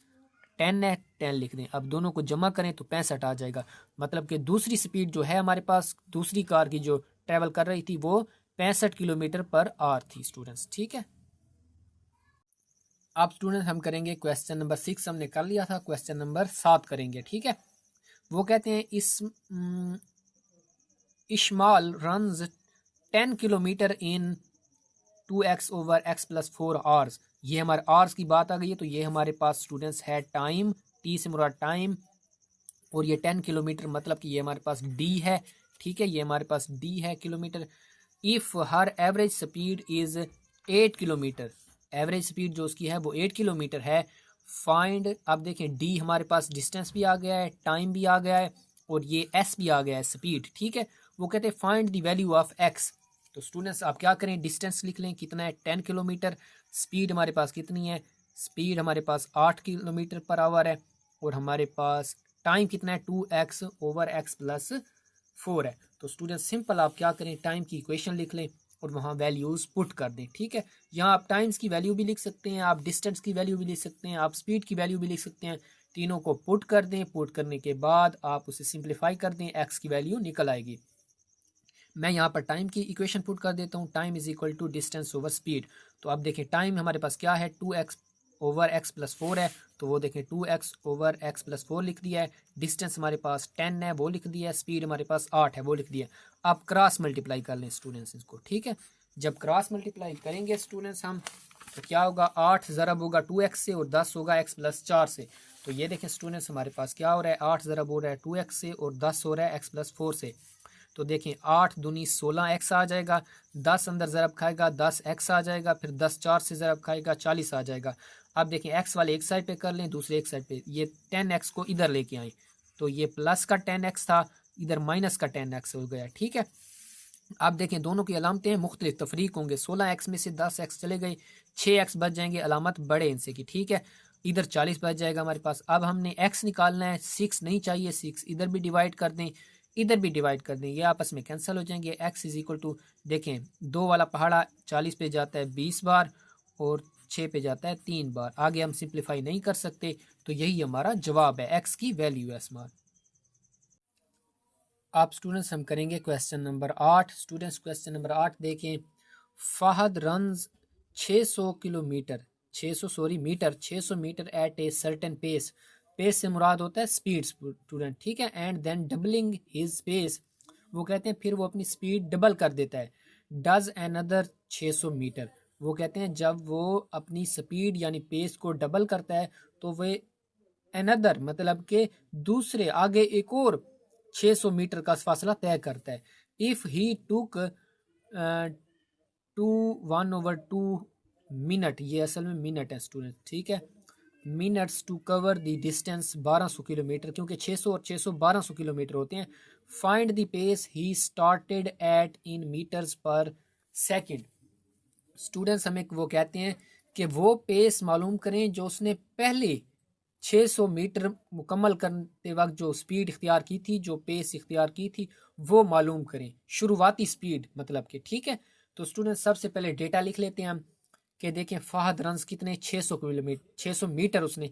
10 है, 10 लिख दें। अब दोनों को जमा करें तो 65 आ जाएगा। मतलब कि दूसरी स्पीड जो है हमारे पास दूसरी कार की जो ट्रेवल कर रही थी वो 65 किलोमीटर पर आवर थी स्टूडेंट्स। ठीक है, अब स्टूडेंट्स हम करेंगे क्वेश्चन नंबर 6, हमने कर लिया था, क्वेश्चन नंबर 7 करेंगे। ठीक है, वो कहते हैं इस्माल रन्स 10 किलोमीटर इन 2x ओवर x+4 आवर्स। ये हमारे आवर्स की बात आ गई है, तो ये हमारे पास स्टूडेंट्स है टाइम, टी से मुराद टाइम, और ये 10 किलोमीटर मतलब कि ये हमारे पास डी है। ठीक है, ये हमारे पास डी है kilometre. If her average speed is 8 kilometre, average speed जो उसकी है वो 8 किलोमीटर है। फाइंड, अब देखें डी हमारे पास डिस्टेंस भी आ गया है, टाइम भी आ गया है, और ये एस भी आ गया है स्पीड। ठीक है, वो कहते हैं find the value of x. तो स्टूडेंट्स आप क्या करें, डिस्टेंस लिख लें, कितना है 10 किलोमीटर, स्पीड हमारे पास कितनी है, स्पीड हमारे पास 8 किलोमीटर पर आवर है, और हमारे पास टाइम कितना है 2x ओवर x+4 4 है। तो स्टूडेंट सिंपल आप क्या करें, टाइम की इक्वेशन लिख लें और वहाँ वैल्यूज़ पुट कर दें। ठीक है, यहाँ आप टाइम्स की वैल्यू भी लिख सकते हैं, आप डिस्टेंस की वैल्यू भी लिख सकते हैं, आप स्पीड की वैल्यू भी लिख सकते हैं। तीनों को पुट कर दें, पुट करने के बाद आप उसे सिंप्लीफाई कर दें, एक्स की वैल्यू निकल आएगी। मैं यहाँ पर टाइम की इक्वेशन पुट कर देता हूँ, time is equal to distance over speed. तो अब देखें टाइम हमारे पास क्या है, 2x ओवर x प्लस 4 है, तो वो देखें 2x ओवर x प्लस 4 लिख दिया है। डिस्टेंस हमारे पास 10 है, वो लिख दिया है। स्पीड हमारे पास 8 है, वो लिख दिया है। आप क्रॉस मल्टीप्लाई कर लें स्टूडेंट्स इसको। ठीक है, जब क्रॉस मल्टीप्लाई करेंगे स्टूडेंट्स हम, तो क्या होगा, 8 ज़रब होगा 2x से और 10 होगा x प्लस 4 से। तो ये देखें स्टूडेंट्स हमारे पास क्या हो रहा है, 8 ज़रब हो रहा है 2x से और 10 हो रहा है x प्लस 4 से। तो देखें 8 दूनी 16x आ जाएगा, 10 अंदर ज़रब खाएगा 10x आ जाएगा, फिर 10 4 से ज़रब खाएगा 40 आ जाएगा। अब देखें x वाले एक साइड पे कर लें, दूसरे एक साइड पे ये 10x को इधर लेके आए, तो ये प्लस का 10x था, इधर माइनस का 10x हो गया। ठीक है, अब देखें दोनों की अलामतें मुख्तलिफ तफरीक होंगे। 16x में से 10x चले गए, 6x बच जाएंगे, अलामत बड़े इनसे की। ठीक है, इधर 40 बच जाएगा हमारे पास। अब हमने x निकालना है, 6 नहीं चाहिए, 6 इधर भी डिवाइड कर दें, इधर भी डिवाइड कर दें, ये आपस में कैंसिल हो जाएंगे। x इज इक्वल टू, देखें 2 वाला पहाड़ा 40 पे जाता है 20 बार और 6 पे जाता है 3 बार। आगे हम सिंप्लीफाई नहीं कर सकते, तो यही हमारा जवाब है, x की वैल्यू है स्मार्ट। आप स्टूडेंट्स हम करेंगे question number 8। Students question number 8 देखें, Fahad runs 600 kilometre 600 sorry metre 600 metre at a certain pace. Pace से मुराद होता है स्पीड स्टूडेंट। ठीक है, and then doubling his pace, वो कहते हैं फिर वो अपनी स्पीड डबल कर देता है। डज अनदर 600 मीटर, वो कहते हैं जब वो अपनी स्पीड यानी पेस को डबल करता है तो वे अनदर मतलब के दूसरे आगे एक और 600 मीटर का फासला तय करता है। इफ ही टुक 1/2 मिनट, ये असल में मिनट है स्टूडेंट। ठीक है, minutes to cover the distance 1200 kilometre, क्योंकि 600 और 600 1200 किलोमीटर होते हैं। Find the pace he started at in metres per second. Students हमें वो कहते हैं कि वो पेस मालूम करें जो उसने पहले 600 मीटर मुकम्मल करते वक्त जो स्पीड इख्तियार की थी, जो पेस इख्तियार की थी, वो मालूम करें, शुरुआती स्पीड मतलब कि। ठीक है, तो स्टूडेंट सबसे पहले डेटा लिख लेते हैं हम कि देखें फहद रन्स कितने 600 किलोमीटर 600 मीटर उसने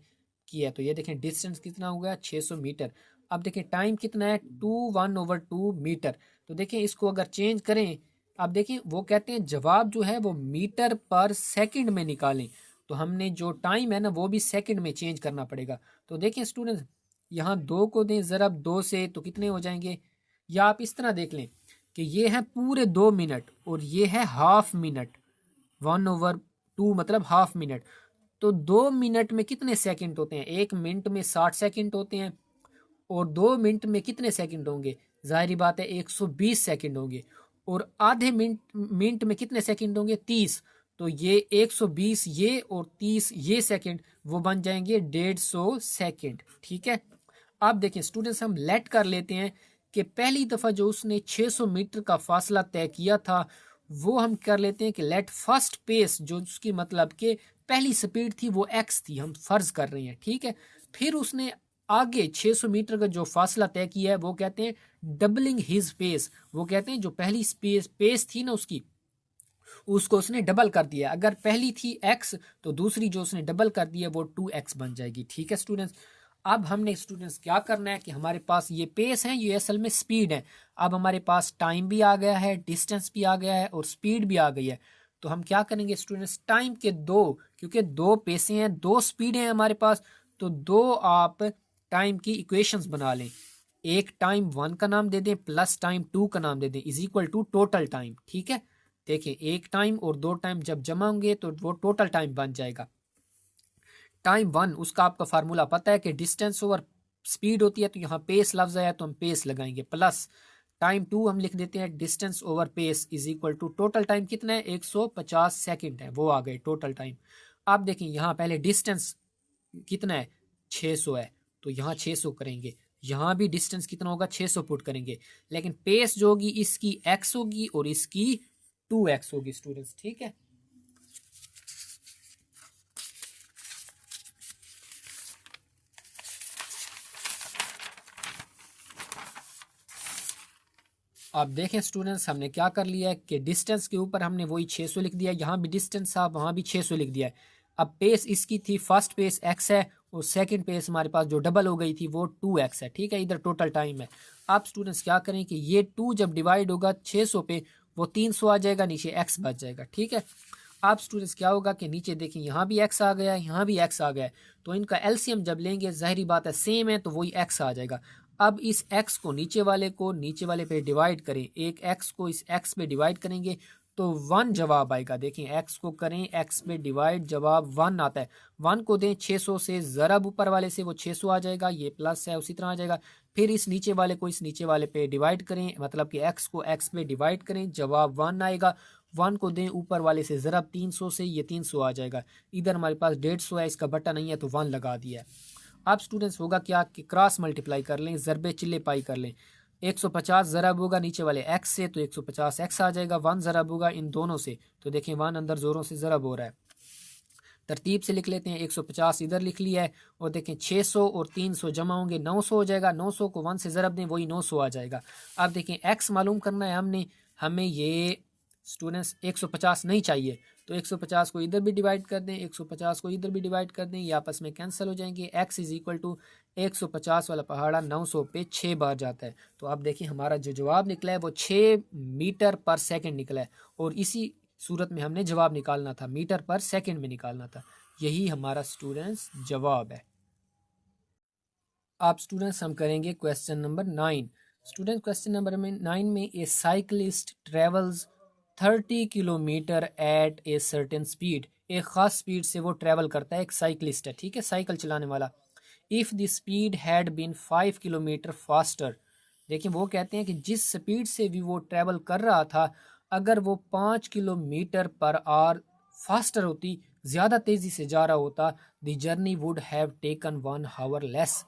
किया है। तो ये देखें डिस्टेंस कितना हुआ 600 मीटर। अब देखें टाइम कितना है 1/2 मीटर। तो देखें इसको अगर चेंज करें, अब देखें वो कहते हैं जवाब जो है वो मीटर पर सेकंड में निकालें, तो हमने जो टाइम है ना वो भी सेकंड में चेंज करना पड़ेगा। तो देखें स्टूडेंट्स, यहाँ 2 को दें ज़रब 2 से तो कितने हो जाएंगे, या आप इस तरह देख लें कि ये है पूरे 2 मिनट और ये है हाफ मिनट। 1/2 मतलब हाफ मिनट। तो 2 मिनट में कितने सेकंड होते हैं, 1 मिनट में 60 सेकंड होते हैं, और 2 मिनट में कितने सेकंड होंगे, जाहिर बात है 120 सेकंड होंगे। और आधे मिनट मिनट में कितने सेकंड होंगे, 30। तो ये 120 ये और 30 ये सेकंड वो बन जाएंगे 150 सेकंड। ठीक है, अब देखें स्टूडेंट्स हम लेट कर लेते हैं कि पहली दफ़ा जो उसने 600 मीटर का फासला तय किया था वो हम कर लेते हैं कि लेट फर्स्ट पेस जो उसकी मतलब कि पहली स्पीड थी वो एक्स थी, हम फर्ज कर रहे हैं। ठीक है, फिर उसने आगे 600 मीटर का जो फासला तय किया है वो कहते हैं डबलिंग हिज पेस। वो कहते हैं जो पहली पेस थी ना उसकी, उसको उसने डबल कर दिया। अगर पहली थी एक्स तो दूसरी जो उसने डबल कर दिया वो 2x बन जाएगी। ठीक है स्टूडेंट्स, अब हमने स्टूडेंट्स क्या करना है कि हमारे पास ये पेस है, ये असल में स्पीड है। अब हमारे पास टाइम भी आ गया है, डिस्टेंस भी आ गया है और स्पीड भी आ गई है। तो हम क्या करेंगे स्टूडेंट्स, टाइम के दो, क्योंकि दो पेसे हैं दो स्पीड हैं हमारे पास, तो दो आप टाइम की इक्वेशंस बना लें। एक टाइम 1 का नाम दे दें प्लस टाइम 2 का नाम दे दें is equal to total time. ठीक है, देखिए एक टाइम और दो टाइम जब जमा होंगे तो वो टोटल टाइम बन जाएगा। टाइम 1 उसका आपका फार्मूला पता है कि डिस्टेंस ओवर स्पीड होती है, तो यहाँ पेस लफ्ज आया तो हम पेस लगाएंगे, प्लस टाइम 2 हम लिख देते हैं distance over pace is equal to total time कितना है 150 सेकंड है, वो आ गए टोटल टाइम। आप देखें यहाँ पहले डिस्टेंस कितना है 600 है, तो यहाँ 600 करेंगे, यहाँ भी डिस्टेंस कितना होगा 600 पुट करेंगे, लेकिन पेस जो होगी इसकी x होगी और इसकी 2x होगी स्टूडेंट्स। ठीक है, आप देखें स्टूडेंट्स, हमने क्या कर लिया है कि डिस्टेंस के ऊपर हमने वही 600 लिख दिया, यहाँ भी डिस्टेंस था वहाँ भी 600 लिख दिया है। अब पेस इसकी थी, फर्स्ट पेस x है और सेकंड पेस हमारे पास जो डबल हो गई थी वो 2x है, ठीक है। इधर टोटल टाइम है। आप स्टूडेंट्स क्या करें कि ये 2 जब डिवाइड होगा 600 पे वो 300 आ जाएगा, नीचे x बच जाएगा, ठीक है। आप स्टूडेंट्स क्या होगा कि नीचे देखें यहाँ भी x आ गया है, यहाँ भी x आ गया है, तो इनका एलसीएम जब लेंगे जाहिर बात है सेम है तो वही x आ जाएगा। अब इस x को नीचे वाले पे डिवाइड करें, एक x को इस x पे डिवाइड करेंगे तो 1 जवाब आएगा। देखें x को करें x पे डिवाइड, जवाब 1 आता है। 1 को दें 600 से, ज़रब ऊपर वाले से वो 600 आ जाएगा, ये प्लस है उसी तरह आ जाएगा। फिर इस नीचे वाले को इस नीचे वाले पे डिवाइड करें, मतलब कि x को x पे डिवाइड करें, जवाब 1 आएगा। 1 को दें ऊपर वाले से ज़रब 300 से, ये 300 आ जाएगा। इधर हमारे पास 150 है, इसका बटा नहीं है तो 1 लगा दिया है। अब स्टूडेंट्स होगा क्या कि क्रॉस मल्टीप्लाई कर लें, ज़रबे चिल्ले पाई कर लें। 150 ज़रब होगा नीचे वाले x से तो 150 x आ जाएगा, 1 ज़रब होगा इन दोनों से तो देखें 1 अंदर ज़ोरों से ज़रब हो रहा है। तरतीब से लिख लेते हैं, 150 इधर लिख लिया है और देखें 600 और 300 जमा होंगे 900 हो जाएगा। 900 को 1 से ज़रब दें वही 900 आ जाएगा। अब देखें x मालूम करना है हमने, हमें ये स्टूडेंट्स 150 नहीं चाहिए तो 150 को इधर भी डिवाइड कर दें, 150 को इधर भी डिवाइड कर दें, ये आपस में कैंसिल हो जाएंगे। x इज इक्वल टू 150 वाला पहाड़ा 900 पे 6 बार जाता है। तो आप देखिए हमारा जो जवाब निकला है वो 6 मीटर पर सेकंड निकला है और इसी सूरत में हमने जवाब निकालना था, मीटर पर सेकंड में निकालना था। यही हमारा स्टूडेंट्स जवाब है। आप स्टूडेंट्स हम करेंगे question number 9। Student question number 9 में a cyclist travels 30 kilometre at a certain speed, एक ख़ास स्पीड से वो ट्रैवल करता है, एक साइकिलिस्ट है, ठीक है, साइकिल चलाने वाला। If the speed had been 5 kilometre faster, देखिए वो कहते हैं कि जिस स्पीड से भी वो ट्रैवल कर रहा था, अगर वो 5 किलोमीटर पर आवर फास्टर होती, ज़्यादा तेज़ी से जा रहा होता, the journey would have taken 1 our less.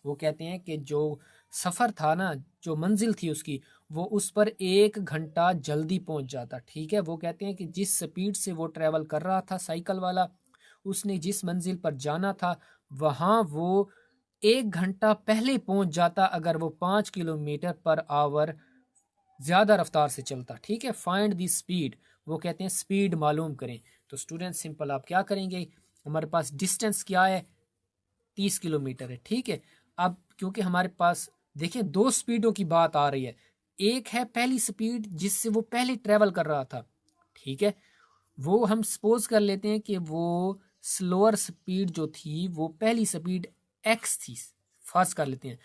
वो कहते हैं कि जो सफ़र था ना, जो मंजिल थी उसकी, वो उस पर 1 घंटा जल्दी पहुंच जाता, ठीक है। वो कहते हैं कि जिस स्पीड से वो ट्रैवल कर रहा था साइकिल वाला, उसने जिस मंजिल पर जाना था वहाँ वो 1 घंटा पहले पहुंच जाता अगर वो 5 किलोमीटर पर आवर ज़्यादा रफ्तार से चलता, ठीक है। फाइंड दी स्पीड, वो कहते हैं स्पीड मालूम करें। तो स्टूडेंट सिंपल आप क्या करेंगे, हमारे पास डिस्टेंस क्या है 30 किलोमीटर है, ठीक है। अब क्योंकि हमारे पास देखिए 2 स्पीडों की बात आ रही है, एक है पहली स्पीड जिससे वो पहले ट्रेवल कर रहा था, ठीक है, वो हम सपोज कर लेते हैं कि वो स्लोअर स्पीड जो थी वो पहली स्पीड x थी, फर्स्ट कर लेते हैं।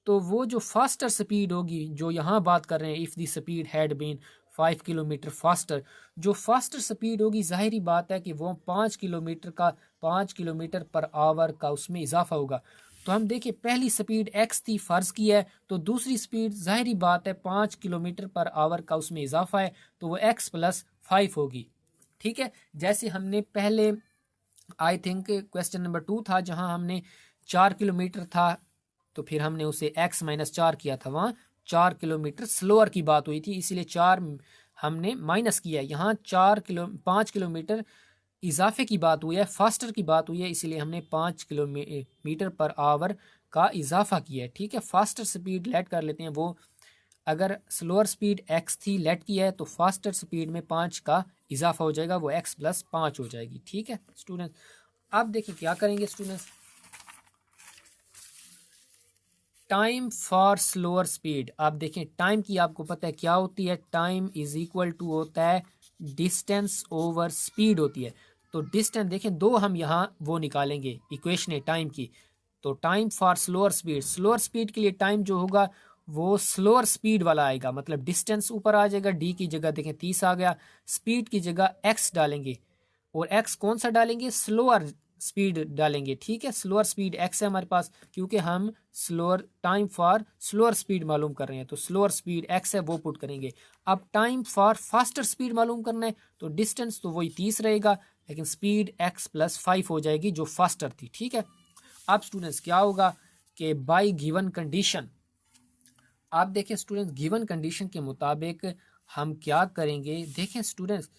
तो वो जो फास्टर स्पीड होगी जो यहाँ बात कर रहे हैं, if the speed had been 5 kilometre faster, जो फास्टर स्पीड होगी जाहिर बात है कि वो 5 किलोमीटर पर आवर का उसमें इजाफा होगा। तो हम देखिए पहली स्पीड x थी, फ़र्ज़ की है, तो दूसरी स्पीड जाहिर बात है 5 किलोमीटर पर आवर का उसमें इजाफा है तो वो x प्लस 5 होगी, ठीक है। जैसे हमने पहले आई थिंक क्वेश्चन नंबर 2 था जहां हमने 4 किलोमीटर था तो फिर हमने उसे x माइनस 4 किया था, वहाँ 4 किलोमीटर स्लोअर की बात हुई थी इसलिए 4 हमने माइनस किया है। यहाँ 5 किलोमीटर इजाफे की बात हुई है, फास्टर की बात हुई है, इसलिए हमने 5 किलोमीटर पर आवर का इजाफा किया है, ठीक है। फास्टर स्पीड लेट कर लेते हैं, वो अगर स्लोअर स्पीड x थी लेट किया है तो फास्टर स्पीड में 5 का इजाफा हो जाएगा, वो x प्लस 5 हो जाएगी, ठीक है स्टूडेंट। अब देखिए क्या करेंगे students, time for slower speed. आप देखें टाइम की आपको पता है क्या होती है, टाइम इज इक्वल टू होता है डिस्टेंस ओवर स्पीड होती है। तो डिस्टेंस देखें दो हम यहाँ वो निकालेंगे इक्वेशन है टाइम की। तो time for slower speed, slower speed के लिए टाइम जो होगा वो स्लोअर स्पीड वाला आएगा, मतलब डिस्टेंस ऊपर आ जाएगा, डी की जगह देखें 30 आ गया, स्पीड की जगह एक्स डालेंगे और एक्स कौन सा डालेंगे, स्लोअर स्पीड डालेंगे, ठीक है। स्लोअर स्पीड एक्स है हमारे पास क्योंकि हम slower time for slower speed मालूम कर रहे हैं तो स्लोअर स्पीड एक्स है वो पुट करेंगे। अब टाइम फॉर फास्टर स्पीड मालूम करना है तो डिस्टेंस तो वही 30 रहेगा लेकिन स्पीड एक्स प्लस 5 हो जाएगी जो फास्टर थी, ठीक है। अब स्टूडेंट्स क्या होगा कि बाय गिवन कंडीशन, आप देखें स्टूडेंट्स गिवन कंडीशन के मुताबिक हम क्या करेंगे, देखें स्टूडेंट्स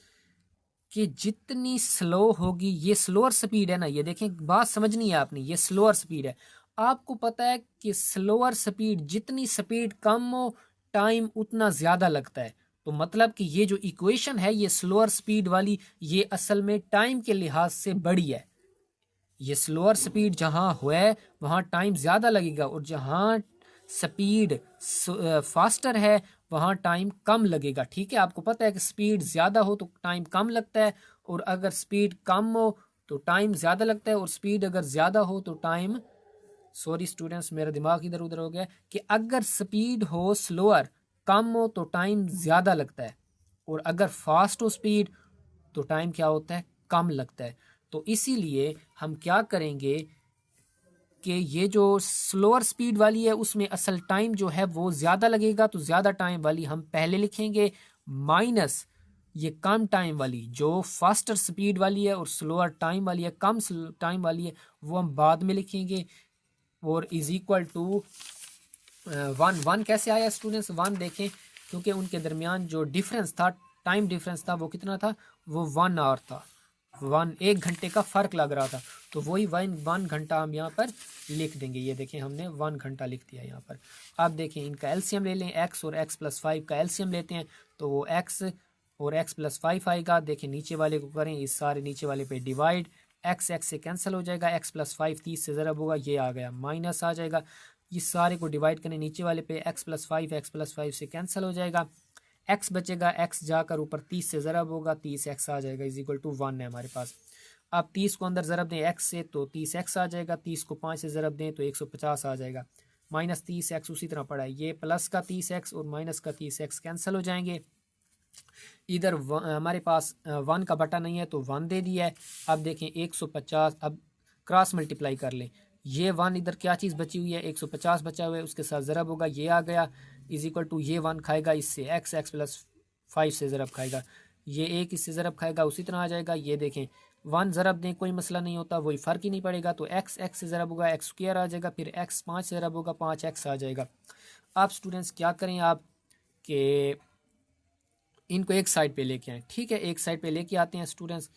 कि जितनी स्लो होगी, ये स्लोअर स्पीड है ना, ये देखें बात समझनी है आपने, ये स्लोअर स्पीड है। आपको पता है कि स्लोअर स्पीड जितनी स्पीड कम हो टाइम उतना ज़्यादा लगता है। तो मतलब कि ये जो इक्वेशन है ये स्लोअर स्पीड वाली, ये असल में टाइम के लिहाज से बड़ी है। ये स्लोअर स्पीड जहाँ हुआ है वहाँ टाइम ज़्यादा लगेगा, और जहाँ स्पीड फास्टर है वहाँ टाइम कम लगेगा। ठीक है, आपको पता है कि स्पीड ज़्यादा हो तो टाइम कम लगता है, और अगर स्पीड कम हो तो टाइम ज़्यादा लगता है, और स्पीड अगर ज़्यादा हो तो टाइम, सॉरी स्टूडेंट्स मेरा दिमाग इधर उधर हो गया, कि अगर स्पीड हो स्लोअर कम हो तो टाइम ज़्यादा लगता है, और अगर फास्ट हो स्पीड तो टाइम क्या होता है, कम लगता है। तो इसीलिए हम क्या करेंगे कि ये जो स्लोअर स्पीड वाली है उसमें असल टाइम जो है वो ज़्यादा लगेगा, तो ज़्यादा टाइम वाली हम पहले लिखेंगे, माइनस ये कम टाइम वाली जो फास्टर स्पीड वाली है और स्लोअर टाइम वाली है, कम टाइम वाली है, वो हम बाद में लिखेंगे, और is equal to one. One कैसे आया स्टूडेंट्स, वन देखें, क्योंकि उनके दरमियान जो डिफरेंस था, टाइम डिफरेंस था, वो कितना था, वो 1 आवर था। 1 घंटे का फ़र्क लग रहा था, तो वही 1 घंटा हम यहाँ पर लिख देंगे। ये देखें हमने 1 घंटा लिख दिया यहाँ पर। अब देखें इनका एलसीएम ले लें, एक्स और एक्स प्लस 5 का एलसीएम लेते हैं, तो वो एक्स और एक्स प्लस 5 आएगा। देखें नीचे वाले को करें, इस सारे नीचे वाले पे डिवाइड, एक्स एक्स से कैंसिल हो जाएगा, एक्स प्लस 5 30 से ज़रब होगा, ये आ गया, माइनस आ जाएगा। इस सारे को डिवाइड करें नीचे वाले पे, एक्स प्लस 5 से कैंसिल हो जाएगा, एक्स बचेगा, एक्स जाकर ऊपर 30 से ज़रब होगा, 30 एक्स आ जाएगा, इज इक्वल टू 1 है हमारे पास। अब 30 को अंदर ज़रब दें एक्स से तो 30 एक्स आ जाएगा, 30 को 5 से ज़रब दें तो 150 आ जाएगा, माइनस 30 एक्स उसी तरह पड़ा है, ये प्लस का 30 एक्स और माइनस का 30 एक्स कैंसिल हो जाएंगे। इधर हमारे पास 1 का बटा नहीं है तो 1 दे दिया है। अब देखें 150, अब क्रॉस मल्टीप्लाई कर लें, ये 1 इधर क्या चीज़ बची हुई है, 150 बचा हुआ है, उसके साथ ज़रब होगा, ये आ गया, इज इक्वल टू ये 1 खाएगा इससे, एक्स एक्स प्लस 5 से ज़रब खाएगा, ये एक इससे ज़रब खाएगा, उसी तरह आ जाएगा। ये देखें 1 ज़रब दें कोई मसला नहीं होता, वही फ़र्क ही नहीं पड़ेगा, तो एक्स एक्स से ज़रब होगा, एक्स स्क्वायर आ जाएगा, फिर एक्स 5 से ज़रब होगा, 5 एक्स आ जाएगा। आप स्टूडेंट्स क्या करें, आप के इनको एक साइड पे लेके आएँ। ठीक है, एक साइड पे लेके आते हैं स्टूडेंट्स,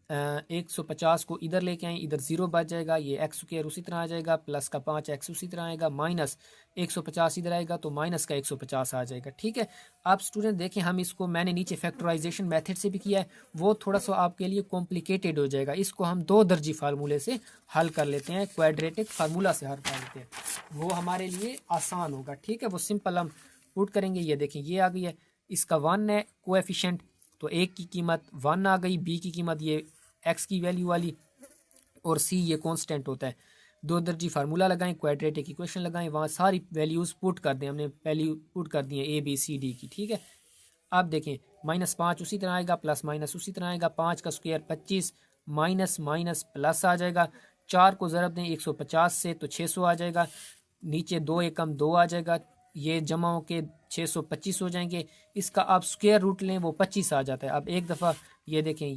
150 को इधर लेके आएँ, इधर 0 बच जाएगा, ये एक्स स्क्वायर उसी तरह आ जाएगा, प्लस का 5 एक्स उसी तरह आएगा, माइनस 150 इधर आएगा तो माइनस का 150 आ जाएगा। ठीक है, आप स्टूडेंट देखें, हम इसको मैंने नीचे फैक्टराइजेशन मेथड से भी किया है, वो थोड़ा सा आपके लिए कॉम्प्लिकेटेड हो जाएगा, इसको हम 2 दर्जी फार्मूले से हल कर लेते हैं, क्वाड्रेटिक फार्मूला से हल कर लेते हैं, वो हमारे लिए आसान होगा। ठीक है, वो सिंपल हम पुट करेंगे। ये देखें ये आ गई है, इसका 1 है कोएफिशिएंट, तो एक की कीमत 1 आ गई, बी की कीमत ये एक्स की वैल्यू वाली, और सी ये कांस्टेंट होता है। 2 दर्जी फार्मूला लगाएं, क्वाड्रेटिक इक्वेशन लगाएं, वहाँ सारी वैल्यूज़ पुट कर दें, हमने वैल्यू पुट कर दी है ए बी सी डी की। ठीक है, अब देखें -5 उसी तरह आएगा, प्लस माइनस उसी तरह आएगा, 5 का स्क्वायर 25, माइनस माइनस प्लस आ जाएगा, 4 को ज़रब दें 150 से तो 600 आ जाएगा, नीचे 2 एकम 2 आ जाएगा, ये जमा होके 625 हो जाएंगे। इसका आप स्क्वायर रूट लें वो 25 आ जाता है। अब एक दफ़ा ये देखें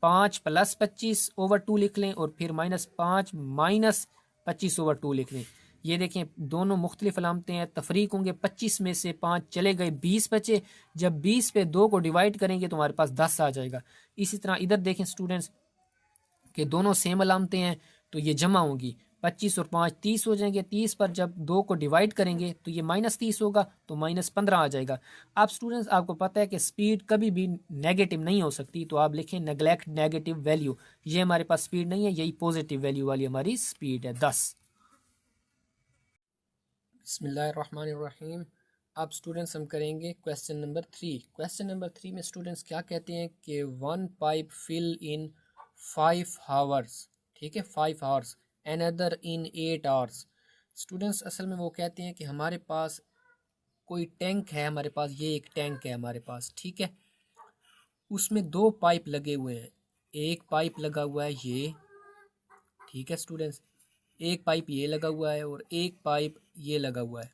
-5 प्लस 25 ओवर 2 लिख लें, और फिर -5 माइनस 25 ओवर 2 लिख लें। ये देखें दोनों मुख्तलिफ अलामतें हैं, तफरीक होंगे, 25 में से 5 चले गए, 20 बचे, जब 20 पे 2 को डिवाइड करेंगे तो हमारे पास 10 आ जाएगा। इसी तरह इधर देखें स्टूडेंट्स कि दोनों सेम अलामतें हैं तो ये जमा होंगी, 25 और 5 30 हो जाएंगे, 30 पर जब 2 को डिवाइड करेंगे तो ये -30 होगा, तो -15 आ जाएगा। अब स्टूडेंट्स आपको पता है कि स्पीड कभी भी नेगेटिव नहीं हो सकती, तो आप लिखें नेगलेक्ट नेगेटिव वैल्यू, ये हमारे पास स्पीड नहीं है, यही पॉजिटिव वैल्यू वाली हमारी स्पीड है 10। बिस्मिल्लाहिर्रहमानिर्रहीम। अब स्टूडेंट्स हम करेंगे क्वेश्चन नंबर 3। क्वेश्चन नंबर 3 में स्टूडेंट्स क्या कहते हैं कि 1 पाइप फिल इन 5 आवर्स, ठीक है 5 hours, another in 8 hours. Students असल में वो कहते हैं कि हमारे पास कोई टैंक है, हमारे पास ये एक टैंक है हमारे पास, ठीक है, उसमें 2 पाइप लगे हुए हैं, एक पाइप लगा हुआ है ये, ठीक है स्टूडेंट्स, एक पाइप ये लगा हुआ है और एक पाइप ये लगा हुआ है।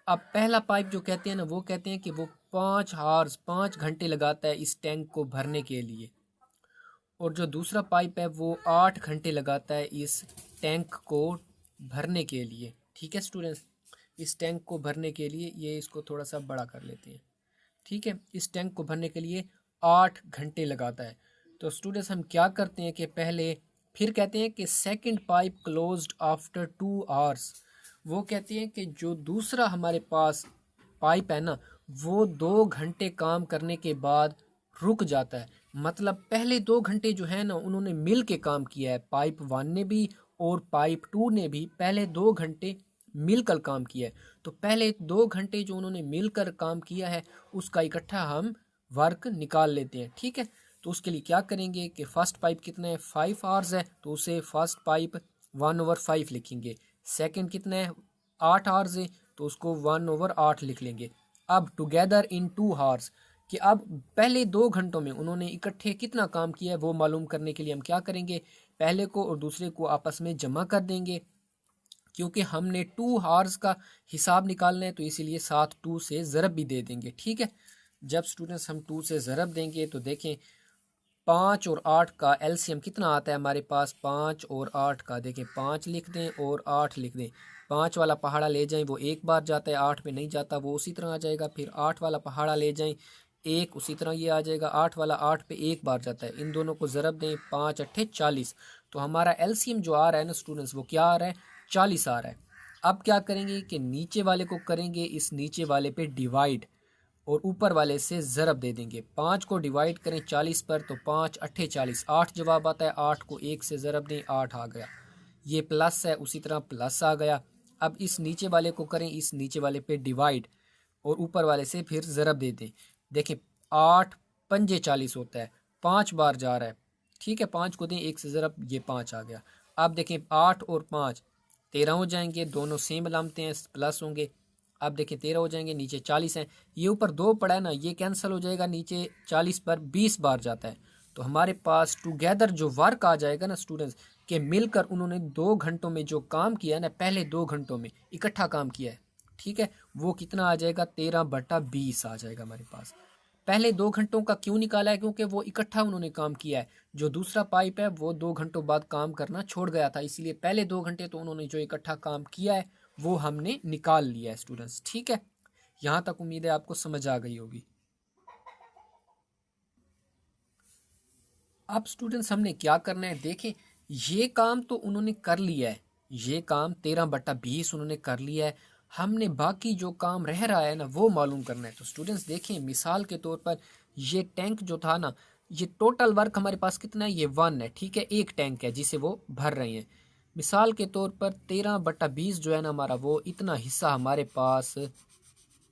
अब पहला पाइप जो कहते हैं ना, वो कहते हैं कि वो 5 घंटे लगाता है इस टैंक को भरने के लिए, और जो दूसरा पाइप है वो 8 घंटे लगाता है इस टैंक को भरने के लिए। ठीक है स्टूडेंट्स, इस टैंक को भरने के लिए, ये इसको थोड़ा सा बड़ा कर लेते हैं, ठीक है, इस टैंक को भरने के लिए 8 घंटे लगाता है। तो स्टूडेंट्स हम क्या करते हैं कि पहले, फिर कहते हैं कि second pipe closed after 2 hours, वो कहते हैं कि जो दूसरा हमारे पास पाइप है ना, वो 2 घंटे काम करने के बाद रुक जाता है। मतलब पहले 2 घंटे जो है ना उन्होंने मिल के काम किया है, पाइप 1 ने भी और पाइप 2 ने भी पहले 2 घंटे मिलकर काम किया है। तो पहले 2 घंटे जो उन्होंने मिलकर काम किया है उसका इकट्ठा हम वर्क निकाल लेते हैं, ठीक है। तो उसके लिए क्या करेंगे कि फर्स्ट पाइप कितना है, 5 आवर्स है, तो उसे फर्स्ट पाइप 1/5 लिखेंगे। सेकंड कितना है, 8 आवर्स है, तो उसको 1/8 लिख लेंगे। अब टुगेदर इन 2 आवर्स कि अब पहले 2 घंटों में उन्होंने इकट्ठे कितना काम किया है वो मालूम करने के लिए हम क्या करेंगे, पहले को और दूसरे को आपस में जमा कर देंगे। क्योंकि हमने 2 आवर्स का हिसाब निकालना है तो इसीलिए साथ 2 से ज़रब भी दे देंगे, ठीक है। जब स्टूडेंट्स हम 2 से ज़रब देंगे तो देखें 5 और 8 का एलसीएम कितना आता है हमारे पास, 5 और 8 का देखें, 5 लिख दें और 8 लिख दें। 5 वाला पहाड़ा ले जाएं वो एक बार जाता है, 8 पे नहीं जाता, वो उसी तरह आ जाएगा। फिर 8 वाला पहाड़ा ले जाएं एक, उसी तरह ये आ जाएगा। 8 वाला 8 पे एक बार जाता है। इन दोनों को ज़रब दें, 5 अट्ठे 40। तो हमारा एलसीएम जो आ रहा है ना स्टूडेंट्स, वो क्या आ रहा है, 40 आ रहा है। अब क्या करेंगे कि नीचे वाले को करेंगे इस नीचे वाले पे डिवाइड और ऊपर वाले से ज़रब दे देंगे। 5 को डिवाइड करें 40 पर तो 5 अट्ठे 40, 8 जवाब आता है। 8 को 1 से ज़रब दें, 8 आ गया। ये प्लस है, उसी तरह प्लस आ गया। अब इस नीचे वाले को करें इस नीचे वाले पे डिवाइड और ऊपर वाले से फिर ज़रब दे दें। देखें 8 पंजे 40 होता है, 5 बार जा रहा है, ठीक है। 5 को दें 1 से ज़रब, ये 5 आ गया। अब देखें 8 और 5 13 हो जाएंगे, दोनों सेम लामते हैं, प्लस होंगे। अब देखें 13 हो जाएंगे, नीचे 40 है, ये ऊपर 2 पड़ा है ना, ये कैंसिल हो जाएगा, नीचे 40 पर 20 बार जाता है। तो हमारे पास टुगेदर जो वर्क आ जाएगा ना स्टूडेंट्स, के मिलकर उन्होंने 2 घंटों में जो काम किया है ना, पहले 2 घंटों में इकट्ठा काम किया है, ठीक है, वो कितना आ जाएगा, 13/20 आ जाएगा हमारे पास। पहले 2 घंटों का क्यों निकाला है, क्योंकि वो इकट्ठा उन्होंने काम किया है। जो दूसरा पाइप है वो 2 घंटों बाद काम करना छोड़ गया था, इसीलिए पहले 2 घंटे तो उन्होंने जो इकट्ठा काम किया है वो हमने निकाल लिया है स्टूडेंट्स, ठीक है। यहाँ तक उम्मीद है आपको समझ आ गई होगी। अब स्टूडेंट्स हमने क्या करना है, देखें ये काम तो उन्होंने कर लिया है, ये काम 13/20 उन्होंने कर लिया है। हमने बाकी जो काम रह रहा है ना वो मालूम करना है। तो स्टूडेंट्स देखें मिसाल के तौर पर ये टैंक जो था ना, ये टोटल वर्क हमारे पास कितना है, ये 1 है, ठीक है, एक टैंक है जिसे वो भर रहे हैं। मिसाल के तौर पर 13/20 जो है ना हमारा, वो इतना हिस्सा हमारे पास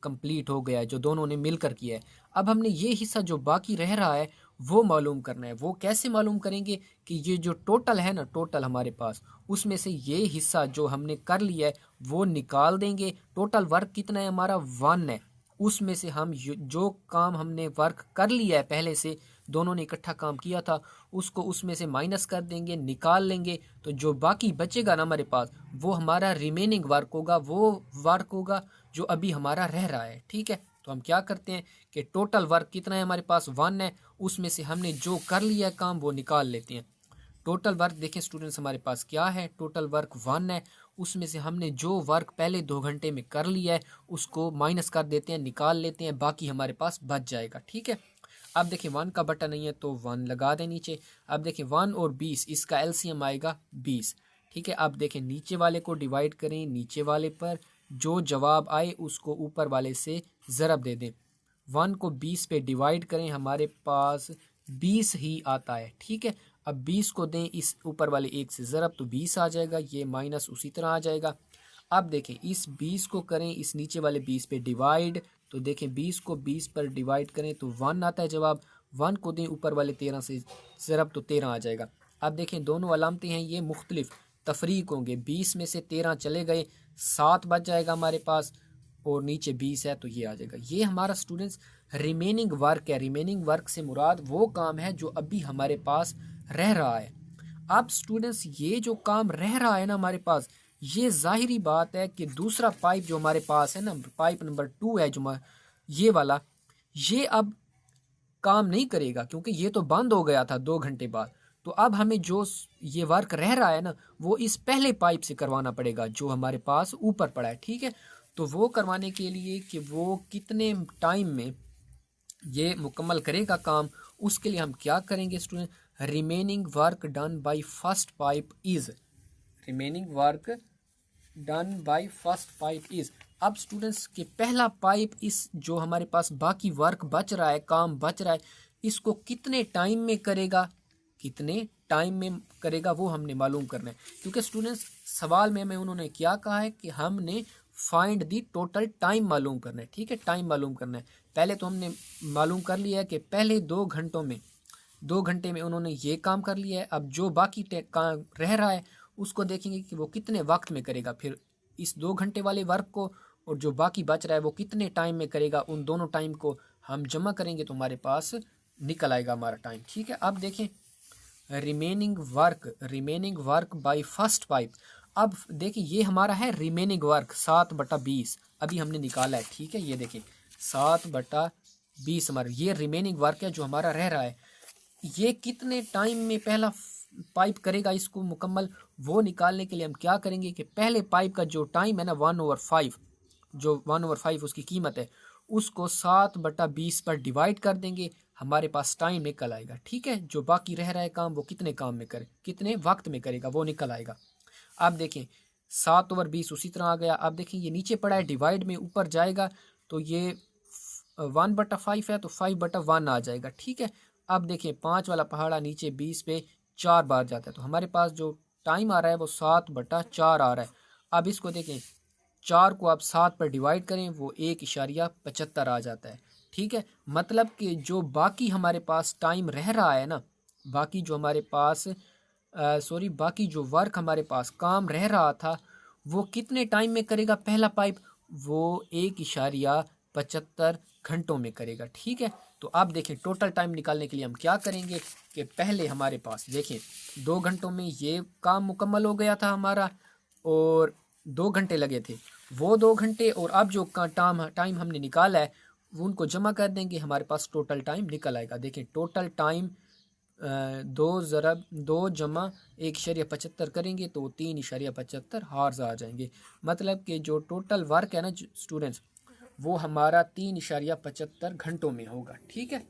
कंप्लीट हो गया है जो दोनों ने मिलकर किया है। अब हमने ये हिस्सा जो बाकी रह रहा है वो मालूम करना है। वो कैसे मालूम करेंगे कि ये जो टोटल है ना, टोटल हमारे पास उसमें से ये हिस्सा जो हमने कर लिया है वो निकाल देंगे। टोटल वर्क कितना है हमारा, 1 है। उसमें से हम जो काम हमने वर्क कर लिया है पहले से, दोनों ने इकट्ठा काम किया था, उसको उसमें से माइनस कर देंगे, निकाल लेंगे। तो जो बाकी बचेगा ना हमारे पास, वो हमारा रिमेनिंग वर्क होगा, वो वर्क होगा जो अभी हमारा रह रहा है, ठीक है। तो हम क्या करते हैं कि टोटल वर्क कितना है हमारे पास, 1 है, उसमें से हमने जो कर लिया है काम वो निकाल लेते हैं। टोटल वर्क देखें स्टूडेंट्स हमारे पास क्या है, टोटल वर्क 1 है, उसमें से हमने जो वर्क पहले 2 घंटे में कर लिया है उसको माइनस कर देते हैं, निकाल लेते हैं, बाकी हमारे पास बच जाएगा, ठीक है। अब देखिए 1 का बटन नहीं है तो 1 लगा दें नीचे। अब देखिए 1 और 20, इसका एलसीएम आएगा 20, ठीक है। अब देखें नीचे वाले को डिवाइड करें नीचे वाले पर, जो जवाब आए उसको ऊपर वाले से ज़रब दे दें। 1 को 20 पे डिवाइड करें, हमारे पास 20 ही आता है, ठीक है। अब 20 को दें इस ऊपर वाले 1 से ज़रब तो 20 आ जाएगा, ये माइनस उसी तरह आ जाएगा। अब देखें इस 20 को करें इस नीचे वाले 20 पे डिवाइड, तो देखें 20 को 20 पर डिवाइड करें तो 1 आता है जवाब। 1 को दें ऊपर वाले 13 से ज़रब तो 13 आ जाएगा। अब देखें दोनों अलामतें हैं ये मुख्तलिफ तफरीक होंगे, 20 में से 13 चले गए, 7 बच जाएगा हमारे पास, और नीचे 20 है तो ये आ जाएगा। ये हमारा स्टूडेंट्स रिमेनिंग वर्क है। रिमेनिंग वर्क से मुराद वो काम है जो अभी हमारे पास रह रहा है। अब स्टूडेंट्स ये जो काम रह रहा है ना हमारे पास, ये जाहिरी बात है कि दूसरा पाइप जो हमारे पास है ना, पाइप नंबर 2 है जो ये वाला, ये अब काम नहीं करेगा क्योंकि ये तो बंद हो गया था 2 घंटे बाद। तो अब हमें जो ये वर्क रह रहा है ना वो इस पहले पाइप से करवाना पड़ेगा जो हमारे पास ऊपर पड़ा है, ठीक है। तो वो करवाने के लिए कि वो कितने टाइम में ये मुकम्मल करेगा काम, उसके लिए हम क्या करेंगे student, remaining work done by first pipe is, remaining work done by first pipe is. अब स्टूडेंट्स के पहला पाइप इस जो हमारे पास बाकी वर्क बच रहा है, काम बच रहा है, इसको कितने टाइम में करेगा, कितने टाइम में करेगा वो हमने मालूम करना है। क्योंकि स्टूडेंट्स सवाल में हमें उन्होंने क्या कहा है कि हमने फाइंड दी टोटल टाइम मालूम करना है। ठीक है, टाइम मालूम करना है। पहले तो हमने मालूम कर लिया है कि पहले 2 घंटों में, 2 घंटे में उन्होंने ये काम कर लिया है। अब जो बाकी काम रह रहा है उसको देखेंगे कि वो कितने वक्त में करेगा। फिर इस 2 घंटे वाले वर्क को और जो बाकी बच रहा है वो कितने टाइम में करेगा, उन दोनों टाइम को हम जमा करेंगे तो हमारे पास निकल आएगा हमारा टाइम। ठीक है, अब देखें remaining work by first pipe. अब देखिए ये हमारा है रिमेनिंग वर्क 7/20 अभी हमने निकाला है। ठीक है, ये देखें 7/20 हमारा ये रिमेनिंग वर्क है जो हमारा रह रहा है। ये कितने टाइम में पहला पाइप करेगा इसको मुकम्मल, वो निकालने के लिए हम क्या करेंगे कि पहले पाइप का जो टाइम है ना 1/5, जो 1/5 उसकी कीमत है, उसको 7/20 पर डिवाइड कर देंगे, हमारे पास टाइम निकल आएगा। ठीक है, जो बाकी रह रहा है काम वो कितने काम में करे, कितने वक्त में करेगा वो निकल आएगा। आप देखें 7/20 उसी तरह आ गया। आप देखें ये नीचे पड़ा है, डिवाइड में ऊपर जाएगा तो ये 1/5 है तो 5/1 आ जाएगा। ठीक है, अब देखिए 5 वाला पहाड़ा नीचे 20 पे 4 बार जाता है तो हमारे पास जो टाइम आ रहा है वो 7/4 आ रहा है। अब इसको देखें 4 को आप 7 पर डिवाइड करें वो 1.75 आ जाता है। ठीक है, मतलब कि जो बाकी हमारे पास टाइम रह रहा है ना, बाकी जो हमारे पास बाकी जो वर्क हमारे पास काम रह रहा था वो कितने टाइम में करेगा पहला पाइप, वो 1.75 घंटों में करेगा। ठीक है, तो अब देखें टोटल टाइम निकालने के लिए हम क्या करेंगे कि पहले हमारे पास देखें 2 घंटों में ये काम मुकम्मल हो गया था हमारा और 2 घंटे लगे थे, वो 2 घंटे और अब जो टाइम हमने निकाला है वो उनको जमा कर देंगे, हमारे पास टोटल टाइम निकल आएगा। देखें टोटल टाइम 2 जमा 1.75 करेंगे तो 3.75 हार्स आ जाएंगे। मतलब कि जो टोटल वर्क है ना स्टूडेंट्स वो हमारा 3.75 घंटों में होगा। ठीक है।